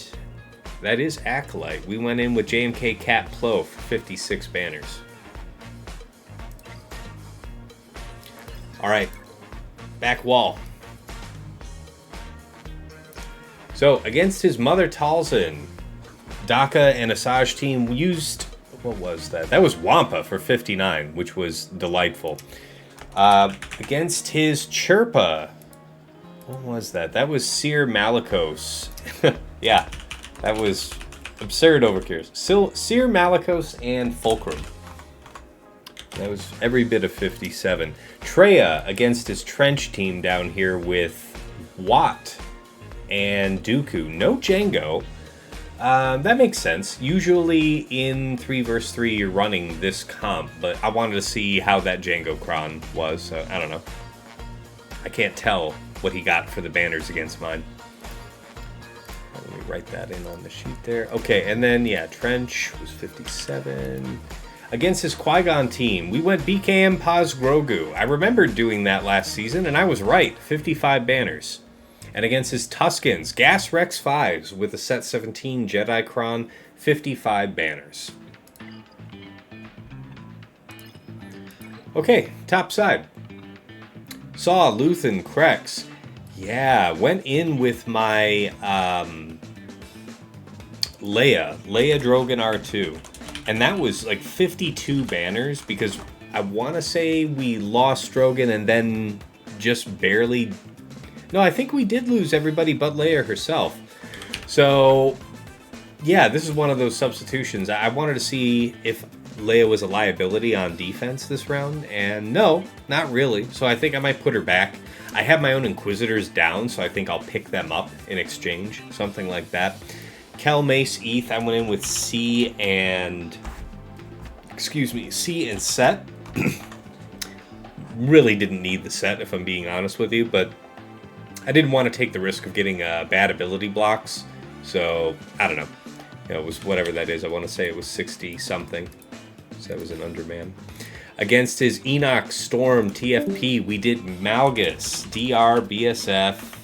that is Acolyte. We went in with JMK Cat Plo for 56 banners. All right, back wall. So against his mother Talzin, Daka and Asajj team used, what was that? That was Wampa for 59, which was delightful. Against his Chirpa, what was that? That was Cere Malicos. Yeah, that was absurd overkill. Cere Malicos and Fulcrum. That was every bit of 57. Traya against his Trench team down here with Watt and Dooku. No Django. That makes sense. Usually in 3 vs 3 you're running this comp, but I wanted to see how that Django Kron was, so I don't know. I can't tell what he got for the banners against mine. Let me write that in on the sheet there. Okay, and then, yeah, Trench was 57. Against his Qui-Gon team, we went BKM Paz Grogu. I remember doing that last season, and I was right. 55 banners. And against his Tuskens, Gas Rex 5s with a set 17 Jedi Kron, 55 banners. Okay, top side. Saw Luthen Krex. Yeah, went in with my Leia Drogan R2. And that was like 52 banners because I want to say we lost Drogan and then just barely... No, I think we did lose everybody but Leia herself. So, yeah, this is one of those substitutions. I wanted to see if Leia was a liability on defense this round, and no, not really. So I think I might put her back. I have my own Inquisitors down, so I think I'll pick them up in exchange, something like that. Kel Mace ETH, I went in with C and Set. Really didn't need the set, if I'm being honest with you, but I didn't want to take the risk of getting bad ability blocks, so I don't know. You know, it was whatever that is. I want to say it was 60 something. So that was an underman. Against his Enoch Storm TFP, we did Malgus, DR, BSF,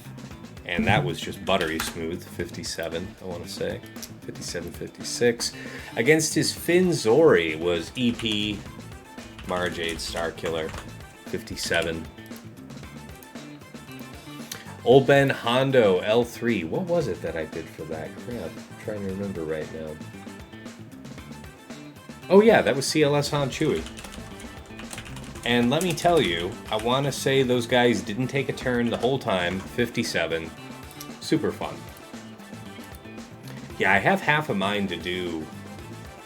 and that was just buttery smooth. 57, I want to say. 57, 56. Against his Finn Zori was EP, Mara Jade, Starkiller, 57. Old Ben Hondo L3. What was it that I did for that? Crap. I'm trying to remember right now. Oh yeah, that was CLS Han Chewie. And let me tell you, I want to say those guys didn't take a turn the whole time. 57. Super fun. Yeah, I have half a mind to do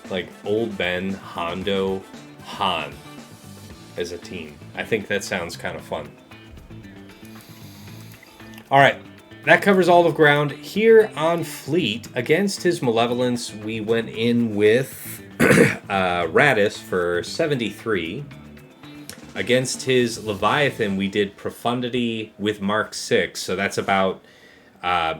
like Old Ben, Hondo, Han as a team. I think that sounds kind of fun. All right, that covers all of ground. Here on Fleet, against his Malevolence, we went in with Raddus for 73. Against his Leviathan, we did Profundity with Mark 6, so that's about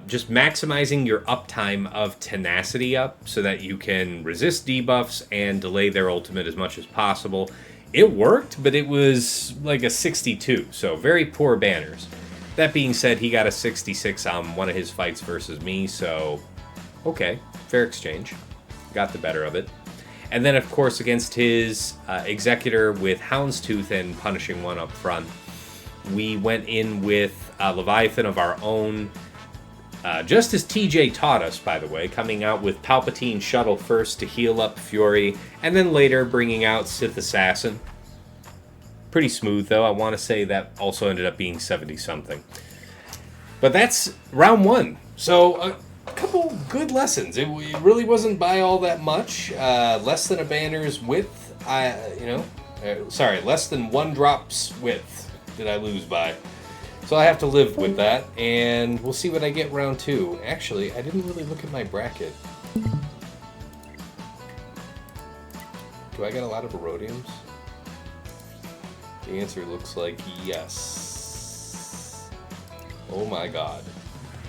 just maximizing your uptime of Tenacity up so that you can resist debuffs and delay their ultimate as much as possible. It worked, but it was like a 62, so very poor banners. That being said, he got a 66 on one of his fights versus me, so okay, fair exchange. Got the better of it. And then, of course, against his Executor with Houndstooth and punishing one up front, we went in with Leviathan of our own, just as TJ taught us, by the way, coming out with Palpatine Shuttle first to heal up Fury, and then later bringing out Sith Assassin. Pretty smooth, though. I want to say that also ended up being 70-something. But that's round one. So a couple good lessons. It really wasn't by all that much. Less than a banner's width. Sorry, less than 1 drop's width did I lose by. So I have to live with that, and we'll see what I get round 2. Actually, I didn't really look at my bracket. Do I get a lot of erodiums? The answer looks like yes. Oh my god.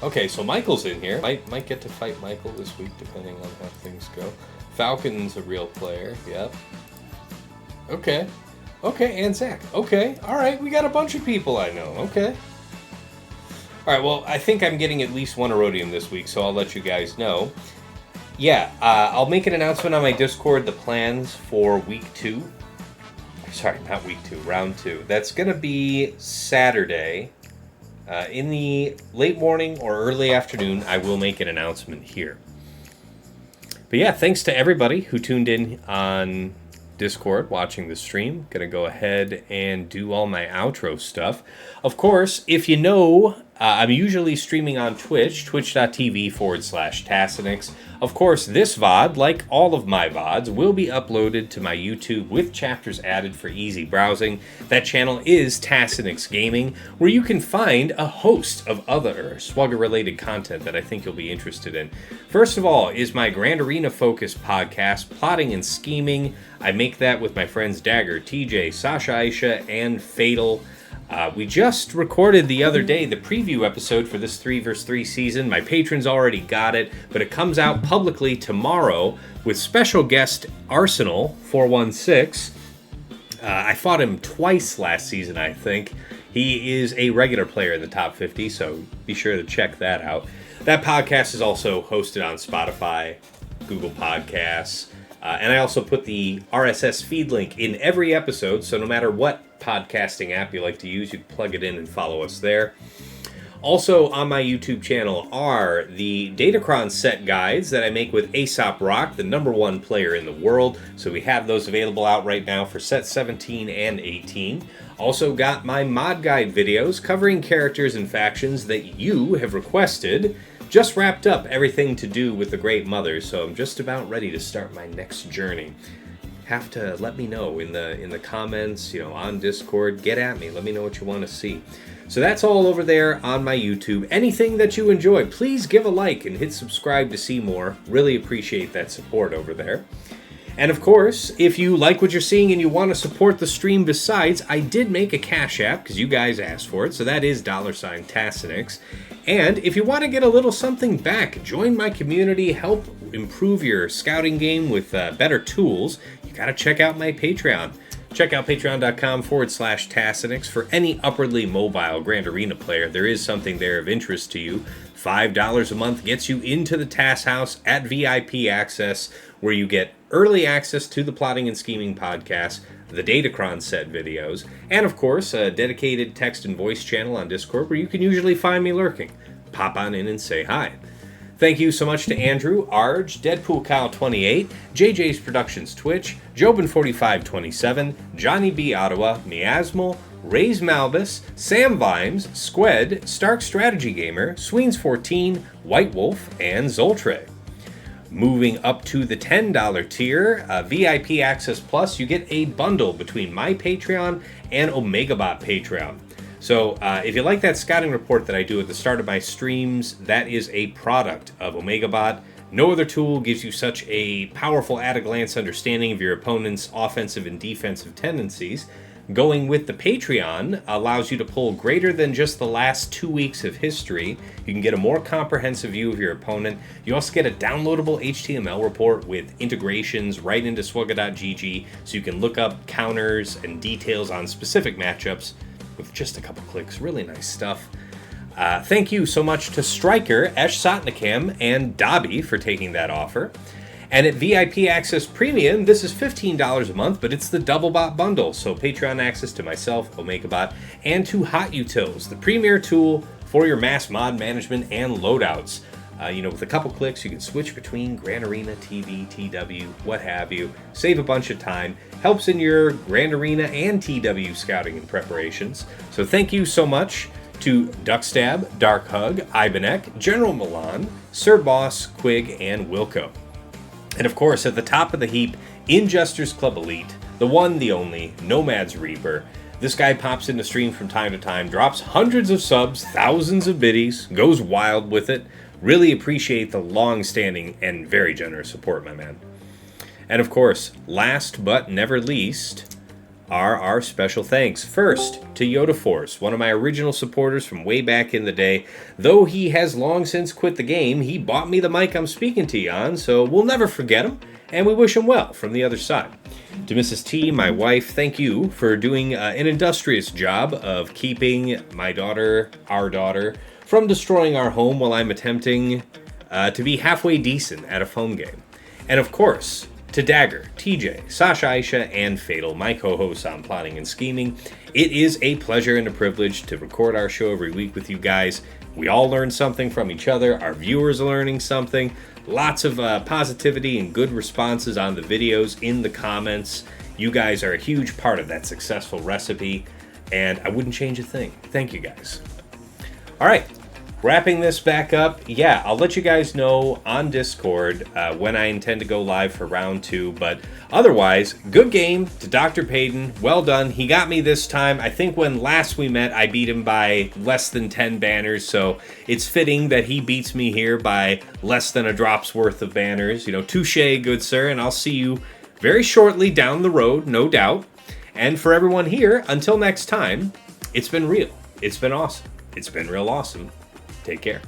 Okay, so Michael's in here. Might get to fight Michael this week, depending on how things go. Falcon's a real player, yep. Okay. Okay, and Zach. Okay, alright, we got a bunch of people I know. Okay. Alright, well, I think I'm getting at least 1 erodium this week, so I'll let you guys know. Yeah, I'll make an announcement on my Discord, the plans for week 2. Sorry, not week 2, round 2. That's going to be Saturday. In the late morning or early afternoon, I will make an announcement here. But yeah, thanks to everybody who tuned in on Discord watching the stream. Gonna go ahead and do all my outro stuff. Of course, if you know, I'm usually streaming on Twitch, twitch.tv/Tassinix. Of course, this VOD, like all of my VODs, will be uploaded to my YouTube with chapters added for easy browsing. That channel is Tassinix Gaming, where you can find a host of other Swugger-related content that I think you'll be interested in. First of all is my Grand Arena-focused podcast, Plotting and Scheming. I make that with my friends Dagger, TJ, Sasha Aisha, and Fatal. We just recorded the other day the preview episode for this 3vs3 season. My patrons already got it, but it comes out publicly tomorrow with special guest Arsenal 416. I fought him twice last season, I think. He is a regular player in the top 50, so be sure to check that out. That podcast is also hosted on Spotify, Google Podcasts, and I also put the RSS feed link in every episode, so no matter what podcasting app you like to use, you can plug it in and follow us there. Also on my YouTube channel are the Datacron set guides that I make with Aesop Rock, the #1 player in the world. So we have those available out right now for set 17 and 18. Also got my mod guide videos covering characters and factions that you have requested. Just wrapped up everything to do with the Great Mother, so I'm just about ready to start my next journey. Have to let me know in the comments, on Discord. Get at me. Let me know what you want to see. So that's all over there on my YouTube. Anything that you enjoy, please give a like and hit subscribe to see more. Really appreciate that support over there. And of course, if you like what you're seeing and you want to support the stream besides, I did make a Cash App because you guys asked for it. So that is $Tassinix. And if you want to get a little something back, join my community, help improve your scouting game with better tools, you got to check out my Patreon. Check out patreon.com/Tassinix for any upwardly mobile Grand Arena player. There is something there of interest to you. $5 a month gets you into the Tass House at VIP access, where you get early access to the Plotting and Scheming podcast, the Datacron set videos, and of course a dedicated text and voice channel on Discord where you can usually find me lurking. Pop on in and say hi. Thank you so much to Andrew, Arj, Deadpool Kyle 28, JJ's Productions Twitch, Jobin4527, Johnny B. Ottawa, Miasmal, Raise Malbus, Sam Vimes, Squed, Stark Strategy Gamer, Sweens14, White Wolf, and Zoltre. Moving up to the $10 tier, VIP Access Plus, you get a bundle between my Patreon and OmegaBot Patreon. So if you like that scouting report that I do at the start of my streams, that is a product of OmegaBot. No other tool gives you such a powerful at-a-glance understanding of your opponent's offensive and defensive tendencies. Going with the Patreon allows you to pull greater than just the last 2 weeks of history. You can get a more comprehensive view of your opponent. You also get a downloadable HTML report with integrations right into swugga.gg, so you can look up counters and details on specific matchups with just a couple clicks. Really nice stuff. Thank you so much to Stryker, Esh Sotnikam, and Dobby for taking that offer. And at VIP Access Premium, this is $15 a month, but it's the DoubleBot bundle. So Patreon access to myself, OmegaBot, and to Hot Utils, the premier tool for your mass mod management and loadouts. With a couple clicks, you can switch between Grand Arena, TV, TW, what have you. Save a bunch of time. Helps in your Grand Arena and TW scouting and preparations. So thank you so much to Duckstab, Dark Hug, Ibanek, General Milan, Sir Boss, Quig, and Wilco. And of course, at the top of the heap, Injusters Club Elite, the one, the only, Nomad's Reaper. This guy pops into stream from time to time, drops hundreds of subs, thousands of biddies, goes wild with it. Really appreciate the long-standing and very generous support, my man. And of course, last but never least, are our special thanks. First, to Yoda Force, one of my original supporters from way back in the day. Though he has long since quit the game, he bought me the mic I'm speaking to you on, so we'll never forget him, and we wish him well from the other side. To Mrs. T, my wife, thank you for doing an industrious job of keeping my daughter, our daughter, from destroying our home while I'm attempting to be halfway decent at a phone game. And of course, to Dagger, TJ, Sasha Aisha, and Fatal, my co-hosts on Plotting and Scheming. It is a pleasure and a privilege to record our show every week with you guys. We all learn something from each other. Our viewers are learning something. Lots of positivity and good responses on the videos in the comments. You guys are a huge part of that successful recipe, and I wouldn't change a thing. Thank you guys. All right. Wrapping this back up, yeah, I'll let you guys know on Discord when I intend to go live for round 2, but otherwise, good game to DrPaeden. Well done. He got me this time. I think when last we met, I beat him by less than 10 banners, so it's fitting that he beats me here by less than a drop's worth of banners. You know, touche, good sir, and I'll see you very shortly down the road, no doubt. And for everyone here, until next time, it's been real. It's been awesome. It's been real awesome. Take care.